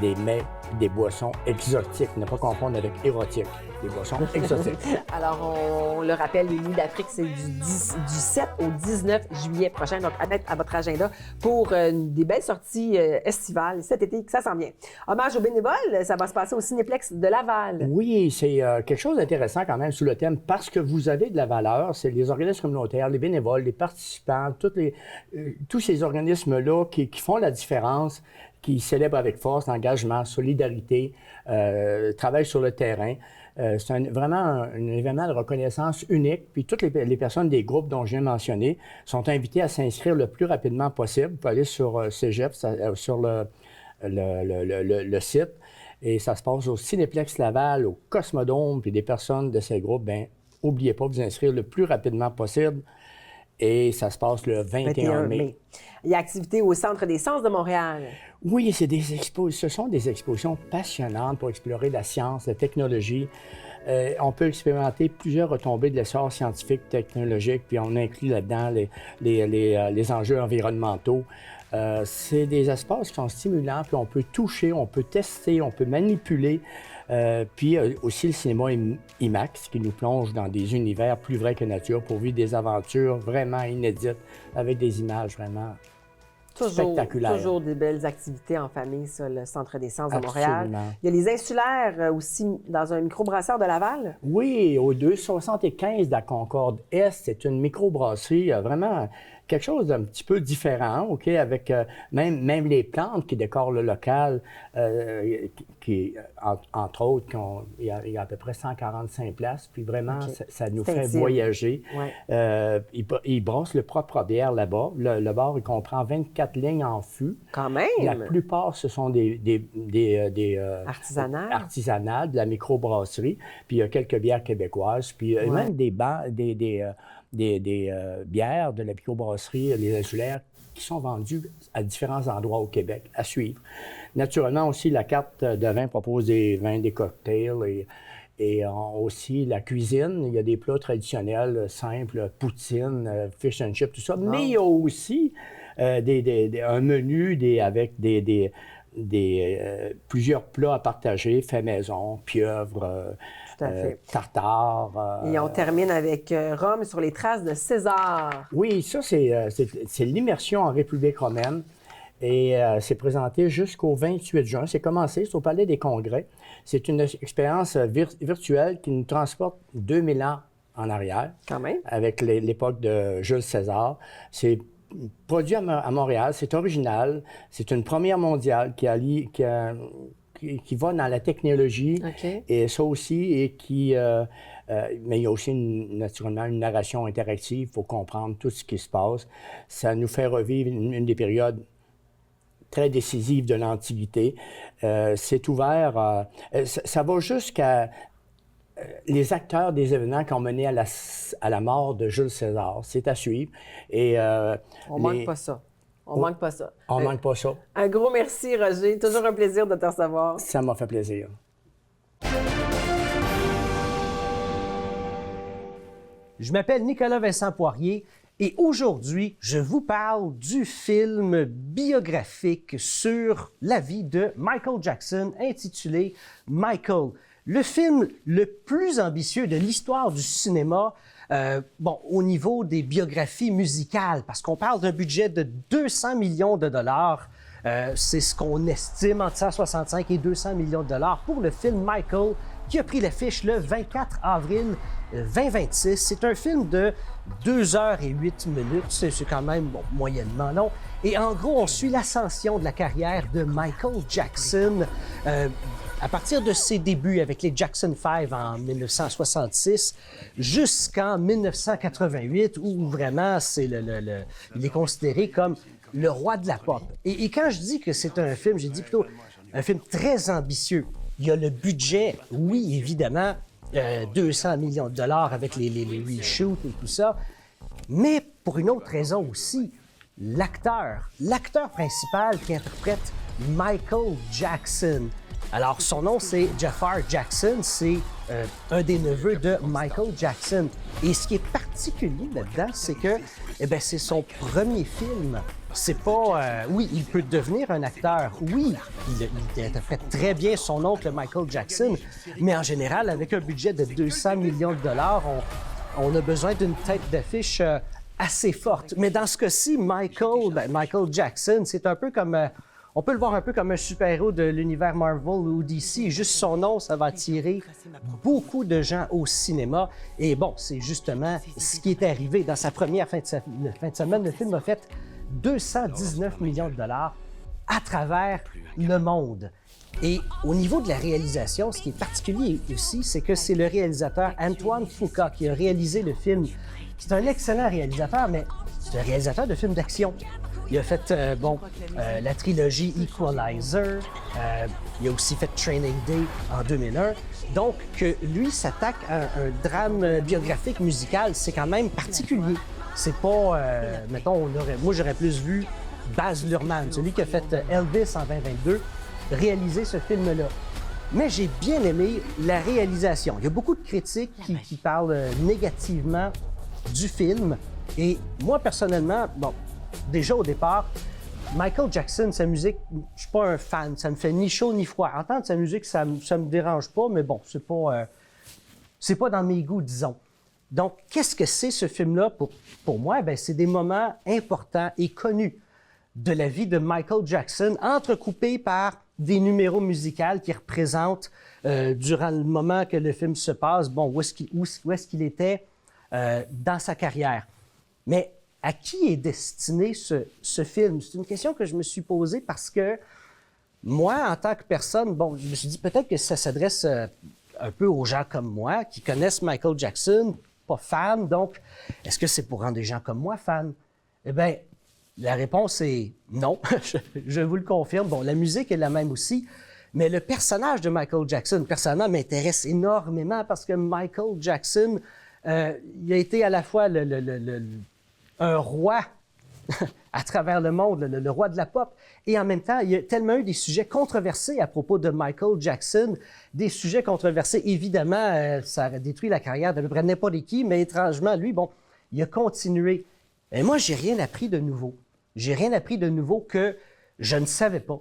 des mets, des boissons exotiques. Ne pas confondre avec érotiques, des boissons exotiques. Alors, on le rappelle, les Nuits d'Afrique, c'est du 7 au 19 juillet prochain. Donc, à mettre à votre agenda pour des belles sorties estivales cet été, que ça s'en vient. Hommage aux bénévoles, ça va se passer au Cinéplex de Laval. Oui, c'est quelque chose d'intéressant quand même sous le thème parce que vous avez de la valeur. C'est les organismes communautaires, les bénévoles, les participants, tous ces organismes-là qui font la différence, qui célèbrent avec force l'engagement, solidarité, travail sur le terrain. C'est vraiment un événement de reconnaissance unique. Puis toutes les personnes des groupes dont je viens de mentionner sont invitées à s'inscrire le plus rapidement possible. Vous pouvez aller sur Cégep, sur le site. Et ça se passe au Cinéplex Laval, au Cosmodome. Puis des personnes de ces groupes, n'oubliez pas de vous inscrire le plus rapidement possible. Et ça se passe le 21 mai. Il y a activité au Centre des sciences de Montréal. Oui, ce sont des expositions passionnantes pour explorer la science, la technologie. On peut expérimenter plusieurs retombées de l'essor scientifique, technologique, puis on inclut là-dedans les enjeux environnementaux. C'est des espaces qui sont stimulants, puis on peut toucher, on peut tester, on peut manipuler. Puis aussi le cinéma IMAX qui nous plonge dans des univers plus vrais que nature pour vivre des aventures vraiment inédites avec des images vraiment spectaculaires. Toujours des belles activités en famille, ça, le Centre des sciences de Montréal. Absolument. Il y a les insulaires aussi dans un microbrasseur de Laval. Oui, au 275 de la Concorde Est, c'est une microbrasserie vraiment quelque chose d'un petit peu différent, OK, avec même les plantes qui décorent le local, entre autres, il y a à peu près 145 places, puis vraiment, ça nous fait voyager. Ouais. Ils brassent leur propre bière là-bas. Le bar, il comprend 24 lignes en fût. Quand même! La plupart, ce sont des artisanales, de la microbrasserie, puis il y a quelques bières québécoises, puis même des bières de la microbrasserie, les insulaires, qui sont vendues à différents endroits au Québec, à suivre. Naturellement, aussi, la carte de vin propose des vins, des cocktails et aussi la cuisine. Il y a des plats traditionnels simples, poutine, fish and chips, tout ça. Wow. Mais il y a aussi un menu avec plusieurs plats à partager, fait maison, pieuvre, tartare. Et on termine avec Rome sur les traces de César. Oui, ça, c'est l'immersion en République romaine. Et c'est présenté jusqu'au 28 juin. C'est commencé, c'est au Palais des Congrès. C'est une expérience virtuelle qui nous transporte 2000 ans en arrière. Quand même. Avec l'époque de Jules César. C'est produit à Montréal, c'est original. C'est une première mondiale qui va dans la technologie. Et ça aussi, mais il y a aussi naturellement une narration interactive. Il faut comprendre tout ce qui se passe. Ça nous fait revivre une des périodes très décisive de l'Antiquité. C'est ouvert, ça va jusqu'à les acteurs des événements qui ont mené à la mort de Jules César. C'est à suivre. Et, on manque pas ça. On manque pas ça. On manque pas ça. Un gros merci, Roger. Toujours un plaisir de te recevoir. Ça m'a fait plaisir. Je m'appelle Nicolas Vincent Poirier. Et aujourd'hui, je vous parle du film biographique sur la vie de Michael Jackson, intitulé Michael. Le film le plus ambitieux de l'histoire du cinéma, au niveau des biographies musicales, parce qu'on parle d'un budget de 200 millions de dollars. C'est ce qu'on estime entre 165 et 200 millions de dollars pour le film Michael, qui a pris l'affiche le 24 avril 2026. C'est un film de 2 heures et 8 minutes. C'est quand même moyennement long. Et en gros, on suit l'ascension de la carrière de Michael Jackson à partir de ses débuts avec les Jackson 5 en 1966 jusqu'en 1988, où vraiment il est considéré comme le roi de la pop. Et quand je dis que c'est un film, j'ai dit plutôt un film très ambitieux. Il y a le budget, oui, évidemment, 200 millions de dollars avec les reshoots et tout ça, mais pour une autre raison aussi, l'acteur principal qui interprète Michael Jackson. Alors, son nom, c'est Jafar Jackson, c'est un des neveux de Michael Jackson. Et ce qui est particulier là-dedans, c'est que c'est son premier film. C'est pas... oui, il peut devenir un acteur. Oui, il interprète très bien son oncle Michael Jackson, mais en général, avec un budget de 200 millions de dollars, on a besoin d'une tête d'affiche assez forte. Mais dans ce cas-ci, Michael Jackson, c'est un peu comme... on peut le voir un peu comme un super-héros de l'univers Marvel ou DC. Juste son nom, ça va attirer beaucoup de gens au cinéma. Et bon, c'est justement ce qui est arrivé dans sa première fin de semaine. Le film a fait 219 millions de dollars à travers le monde. Et au niveau de la réalisation, ce qui est particulier aussi, c'est que c'est le réalisateur Antoine Fuqua qui a réalisé le film. C'est un excellent réalisateur, mais c'est un réalisateur de films d'action. Il a fait la trilogie Equalizer. Il a aussi fait Training Day en 2001. Donc, que lui s'attaque à un drame biographique musical, c'est quand même particulier. C'est pas, moi j'aurais plus vu Baz Luhrmann, celui qui a fait Elvis en 2022, réaliser ce film-là. Mais j'ai bien aimé la réalisation. Il y a beaucoup de critiques qui parlent négativement du film. Et moi, personnellement, déjà au départ, Michael Jackson, sa musique, je suis pas un fan. Ça me fait ni chaud ni froid. Entendre sa musique, ça me dérange pas, mais bon, c'est pas dans mes goûts, disons. Donc, qu'est-ce que c'est ce film-là pour moi? C'est des moments importants et connus de la vie de Michael Jackson, entrecoupés par des numéros musicaux qui représentent, durant le moment que le film se passe, où est-ce qu'il était dans sa carrière. Mais à qui est destiné ce film? C'est une question que je me suis posée parce que moi, en tant que personne, bon, je me suis dit peut-être que ça s'adresse un peu aux gens comme moi qui connaissent Michael Jackson, pas fans. Donc, est-ce que c'est pour rendre des gens comme moi fans? Eh bien, la réponse est non. Je vous le confirme. Bon, la musique est la même aussi. Mais le personnage de Michael Jackson, personnellement, m'intéresse énormément parce que Michael Jackson, il a été à la fois un roi à travers le monde, le roi de la pop, et en même temps, il y a tellement eu des sujets controversés à propos de Michael Jackson, des sujets controversés, évidemment, ça a détruit la carrière de peu près n'importe qui, mais étrangement, lui, bon, il a continué. Et moi, j'ai rien appris de nouveau. J'ai rien appris de nouveau que je ne savais pas.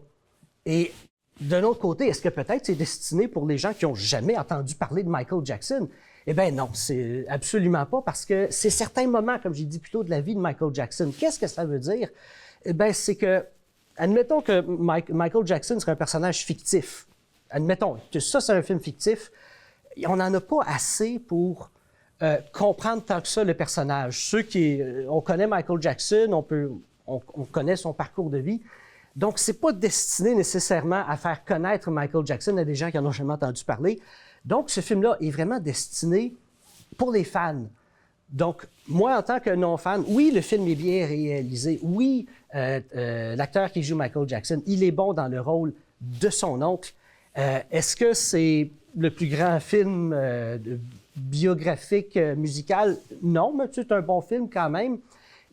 Et d'un autre côté, est-ce que peut-être c'est destiné pour les gens qui n'ont jamais entendu parler de Michael Jackson? Eh bien non, c'est absolument pas, parce que c'est certains moments, comme j'ai dit plus tôt, de la vie de Michael Jackson. Qu'est-ce que ça veut dire? Eh bien, c'est que, admettons que Michael Jackson serait un personnage fictif. Admettons que ça, c'est un film fictif. On n'en a pas assez pour comprendre tant que ça le personnage. On connaît Michael Jackson, on connaît son parcours de vie. Donc, c'est pas destiné nécessairement à faire connaître Michael Jackson à des gens qui n'en ont jamais entendu parler. Donc, ce film-là est vraiment destiné pour les fans. Donc, moi, en tant que non-fan, oui, le film est bien réalisé. Oui, l'acteur qui joue Michael Jackson, il est bon dans le rôle de son oncle. Est-ce que c'est le plus grand film biographique musical? Non, mais c'est un bon film quand même.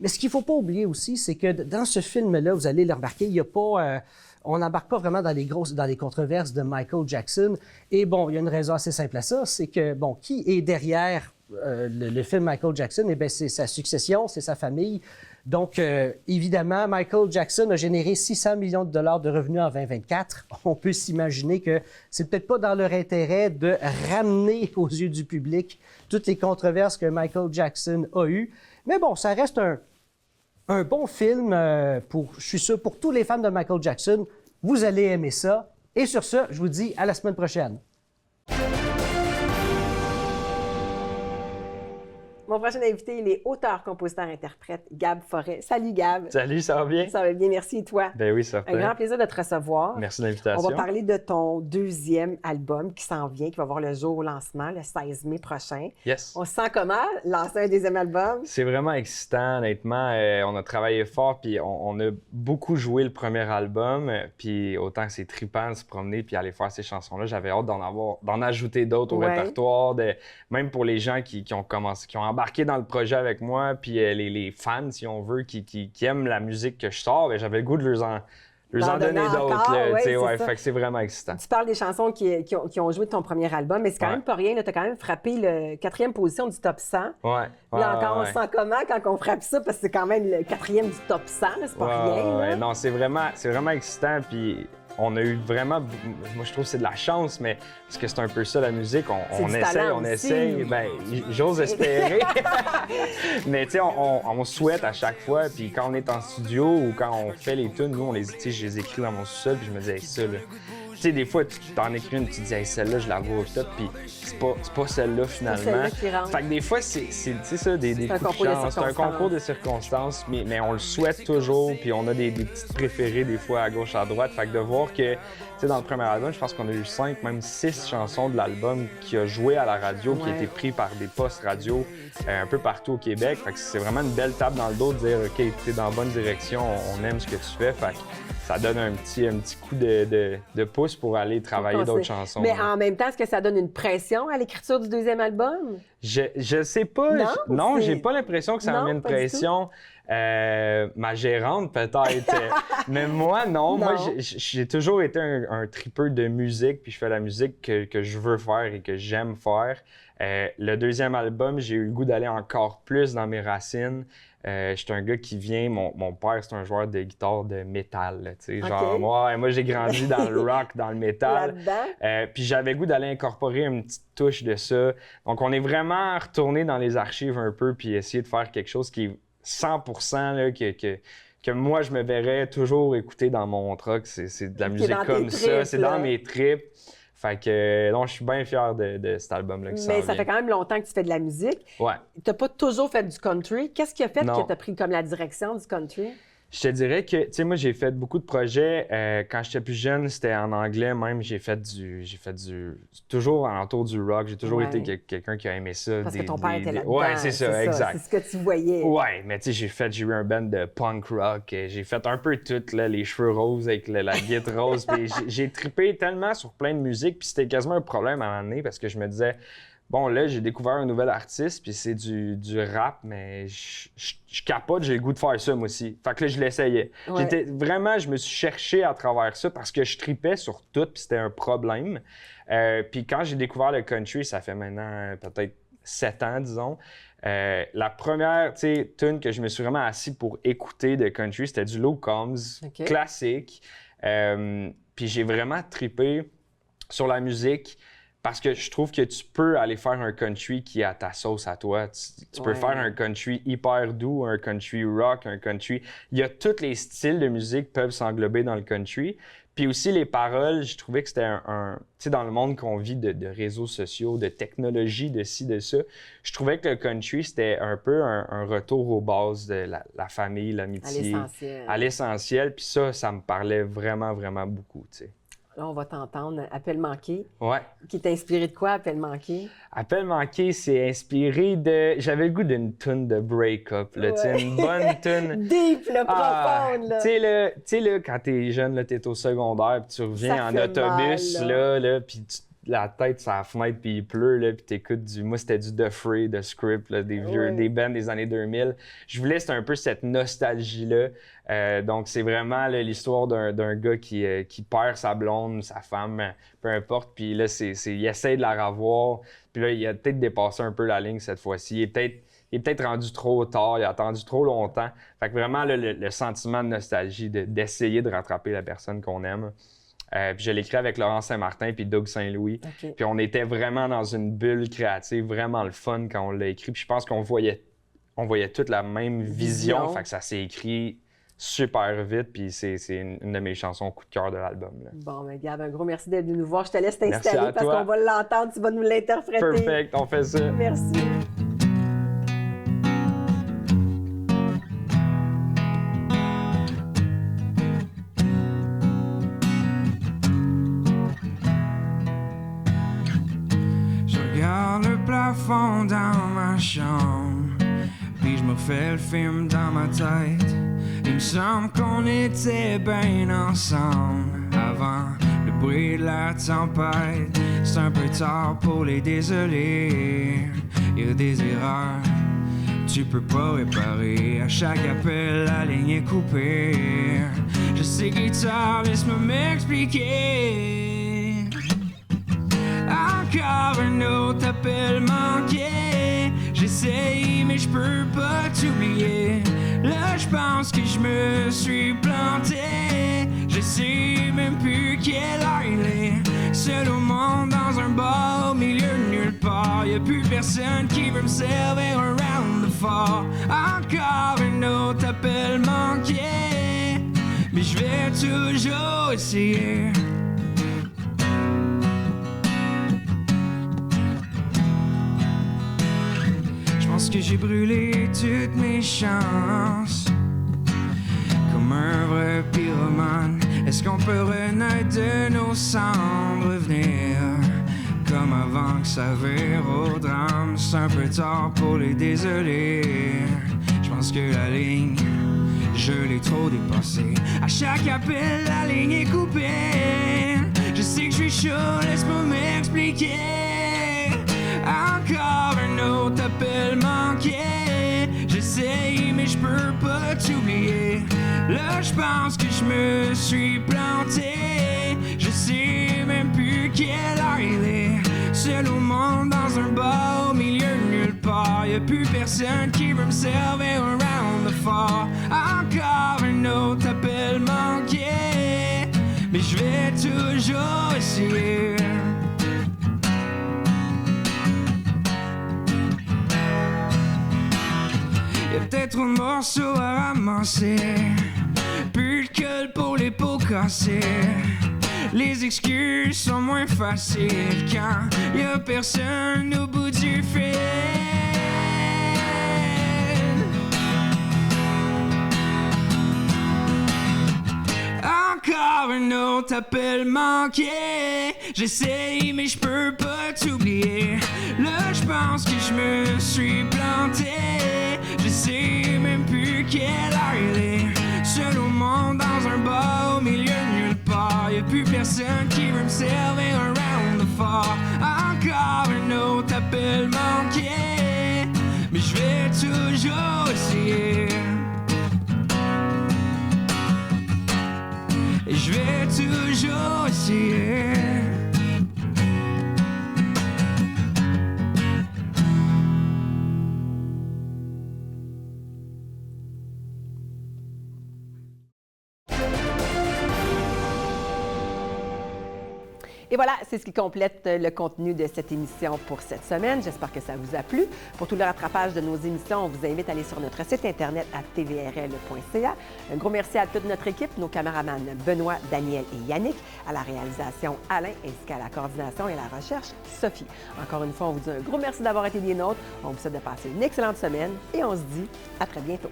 Mais ce qu'il ne faut pas oublier aussi, c'est que dans ce film-là, vous allez le remarquer, il n'y a pas... on n'embarque pas vraiment dans les controverses de Michael Jackson. Et bon, il y a une raison assez simple à ça, c'est que, bon, qui est derrière le film Michael Jackson? Eh bien, c'est sa succession, c'est sa famille. Donc, évidemment, Michael Jackson a généré 600 millions de dollars de revenus en 2024. On peut s'imaginer que c'est peut-être pas dans leur intérêt de ramener aux yeux du public toutes les controverses que Michael Jackson a eues. Mais bon, ça reste un bon film, je suis sûr, pour tous les fans de Michael Jackson. Vous allez aimer ça. Et sur ce, je vous dis à la semaine prochaine. Mon prochain invité, il est auteur, compositeur, interprète, Gab Forêt. Salut Gab. Salut, ça va bien? Ça va bien, merci. Et toi? Ben oui, ça va. Un grand plaisir de te recevoir. Merci de l'invitation. On va parler de ton deuxième album qui s'en vient, qui va voir le jour au lancement, le 16 mai prochain. Yes. On se sent comment, lancer un deuxième album? C'est vraiment excitant, honnêtement. On a travaillé fort, puis on a beaucoup joué le premier album. Puis autant que c'est trippant de se promener puis aller faire ces chansons-là, j'avais hâte d'en ajouter d'autres au répertoire. Même pour les gens qui ont embarqué dans le projet avec moi, puis les fans, si on veut, qui aiment la musique que je sors, bien, j'avais le goût de leur en donner d'autres. Fait que c'est vraiment excitant. Tu parles des chansons qui ont joué de ton premier album, mais c'est quand même pas rien. Tu as quand même frappé le 4e position du top 100. Là encore, on se sent comment quand on frappe ça? Parce que c'est quand même le 4e du top 100, c'est pas rien. Non, c'est vraiment excitant. Puis on a eu vraiment... Moi, je trouve que c'est de la chance, mais parce que c'est un peu ça, la musique. On essaye. Ben, j'ose espérer. Mais tu sais, on souhaite à chaque fois. Puis quand on est en studio ou quand on fait les tunes, nous, je les écris dans mon sous-sol. Puis je me dis, hey, ça, là... Tu sais, des fois, tu t'en écris une, tu te dis, hey, celle-là, je la vois tout, puis c'est pas celle-là, finalement. C'est celle-là qui rentre. Fait que des fois, c'est ça, des coups de chance. C'est un concours de circonstances, mais on le souhaite toujours, puis on a des petites préférées, des fois, à gauche, à droite. Fait que de voir que, tu sais, dans le premier album, je pense qu'on a eu 5, même 6 chansons de l'album qui a joué à la radio, qui a été pris par des postes radio un peu partout au Québec. Fait que c'est vraiment une belle tape dans le dos de dire, OK, t'es dans la bonne direction, on aime ce que tu fais. Fait que ça donne un petit coup de pouce pour aller travailler d'autres chansons. Mais en même temps, est-ce que ça donne une pression à l'écriture du deuxième album? Je sais pas. Non, j'ai pas l'impression que ça me met une pression. Ma gérante, peut-être. Mais moi, non. Moi, j'ai toujours été un tripeur de musique, puis je fais la musique que je veux faire et que j'aime faire. Le deuxième album, j'ai eu le goût d'aller encore plus dans mes racines. J'étais un gars qui vient, mon père, c'est un joueur de guitare de métal. Genre, moi, j'ai grandi dans le rock, dans le métal. Puis j'avais le goût d'aller incorporer une petite touche de ça. Donc, on est vraiment retourné dans les archives un peu, puis essayer de faire quelque chose qui est 100% là, que moi, je me verrais toujours écouter dans mon truck. C'est de la musique comme ça. C'est dans mes tripes. Fait que, non, je suis bien fier de cet album-là qui s'en Mais ça vient. fait quand même longtemps que tu fais de la musique. Ouais. Tu n'as pas toujours fait du country. Qu'est-ce qui a fait Non. que tu as pris comme la direction du country? Je te dirais que, tu sais, moi, j'ai fait beaucoup de projets. Quand j'étais plus jeune, c'était en anglais même. J'ai fait du toujours alentour du rock. J'ai toujours Ouais. été quelqu'un qui a aimé ça. Parce que ton père était là-dedans. Ouais, c'est ça, exact. C'est ce que tu voyais. Ouais, mais tu sais, j'ai eu un band de punk rock. J'ai fait un peu tout, là, les cheveux roses avec la guitare rose. Puis j'ai trippé tellement sur plein de musique. Puis c'était quasiment un problème à un moment donné parce que je me disais, bon, là, j'ai découvert un nouvel artiste, puis c'est du rap, mais je capote, j'ai le goût de faire ça, moi aussi. Fait que là, je l'essayais. Ouais. Je me suis cherché à travers ça parce que je tripais sur tout, puis c'était un problème. Puis quand j'ai découvert le country, ça fait maintenant peut-être 7 ans, disons. La première, tu sais, tune que je me suis vraiment assis pour écouter de country, c'était du Luke Combs, classique. Puis j'ai vraiment trippé sur la musique. Parce que je trouve que tu peux aller faire un country qui est à ta sauce à toi. Tu peux faire un country hyper doux, un country rock, un country... Il y a tous les styles de musique qui peuvent s'englober dans le country. Puis aussi, les paroles, je trouvais que c'était tu sais, dans le monde qu'on vit de réseaux sociaux, de technologie, de ci, de ça, je trouvais que le country, c'était un peu un retour aux bases de la famille, l'amitié. À l'essentiel. À l'essentiel. Puis ça me parlait vraiment, vraiment beaucoup, tu sais. Là, on va t'entendre. Appel manqué. Ouais. Qui t'a inspiré de quoi, Appel manqué? Appel manqué, c'est inspiré de... J'avais le goût d'une toune de break-up, là, tu sais, une bonne toune. Deep, là, profonde, là. Tu sais, là, quand t'es jeune, là, t'es au secondaire, puis tu reviens Ça en fait autobus, mal, là, puis la tête sur la fenêtre, puis il pleut, là, puis t'écoutes du... Moi, c'était du The Free, de Script, là, des vieux, des bands des années 2000. Je voulais, c'était un peu cette nostalgie-là. Donc, c'est vraiment là, l'histoire d'un gars qui perd sa blonde, sa femme, peu importe. Puis là, il essaie de la revoir. Puis là, il a peut-être dépassé un peu la ligne cette fois-ci. Il est peut-être rendu trop tard, il a attendu trop longtemps. Fait que vraiment, là, le sentiment de nostalgie, d'essayer de rattraper la personne qu'on aime. Puis je l'ai écrit avec Laurent Saint-Martin puis Doug Saint-Louis. Okay. Puis on était vraiment dans une bulle créative, vraiment le fun quand on l'a écrit. Puis je pense qu'on voyait toute la même vision. Fait que ça s'est écrit super vite, puis c'est une de mes chansons coup de cœur de l'album. Là. Bon, mais Gab, un gros merci d'être venu nous voir. Je te laisse t'installer Merci à parce toi. qu'on va l'entendre, tu vas nous l'interpréter. Perfect, on fait ça. Merci. Je regarde le plafond dans ma chambre, puis je me refais le film dans ma tête. Il me semble qu'on était bien ensemble avant le bruit de la tempête. C'est un peu tard pour les désoler. Il y a des erreurs, tu peux pas réparer. À chaque appel, la ligne est coupée. Je sais guitare, laisse-moi m'expliquer. Encore un autre appel manqué. J'essaye, mais je peux pas t'oublier. Là, je pense que je me suis planté. Je sais même plus quelle heure il est. Seul au monde, dans un bar, au milieu de nulle part. Y'a plus personne qui veut me servir un round de fort. Encore un autre appel manqué. Mais je vais toujours essayer. Je pense que j'ai brûlé toutes mes chances. Comme un vrai pyromane. Est-ce qu'on peut renaître de nos cendres, revenir comme avant que ça vire au drame? C'est un peu tard pour les désoler. Je pense que la ligne, je l'ai trop dépassée. À chaque appel, la ligne est coupée. Je sais que je suis chaud, laisse-moi m'expliquer. Encore un autre appel manqué. J'essaye, mais je peux pas t'oublier. Là, je pense que je me suis planté. Je sais même plus quelle heure il est. Seul au monde, dans un bar, au milieu de nulle part. Y'a plus personne qui veut me servir un round de fort. Encore un autre appel manqué. Mais je vais toujours essayer. Y'a peut-être trop de morceaux à ramasser. Plus de gueule pour les pots cassés. Les excuses sont moins faciles quand y a personne au bout du fil. Encore un autre appel manqué. J'essaye mais je peux pas t'oublier. Là je pense que je me suis planté. Je sais même plus quelle heure il est. Seul au monde dans un bar au milieu de nulle part. Y'a plus personne qui veut me servir un round de fort. Encore un autre appel manqué. Mais je vais toujours essayer. Et je vais toujours essayer. Et voilà, c'est ce qui complète le contenu de cette émission pour cette semaine. J'espère que ça vous a plu. Pour tout le rattrapage de nos émissions, on vous invite à aller sur notre site internet à tvrl.ca. Un gros merci à toute notre équipe, nos caméramans Benoît, Daniel et Yannick, à la réalisation Alain, ainsi qu'à la coordination et à la recherche Sophie. Encore une fois, on vous dit un gros merci d'avoir été des nôtres. On vous souhaite de passer une excellente semaine et on se dit à très bientôt.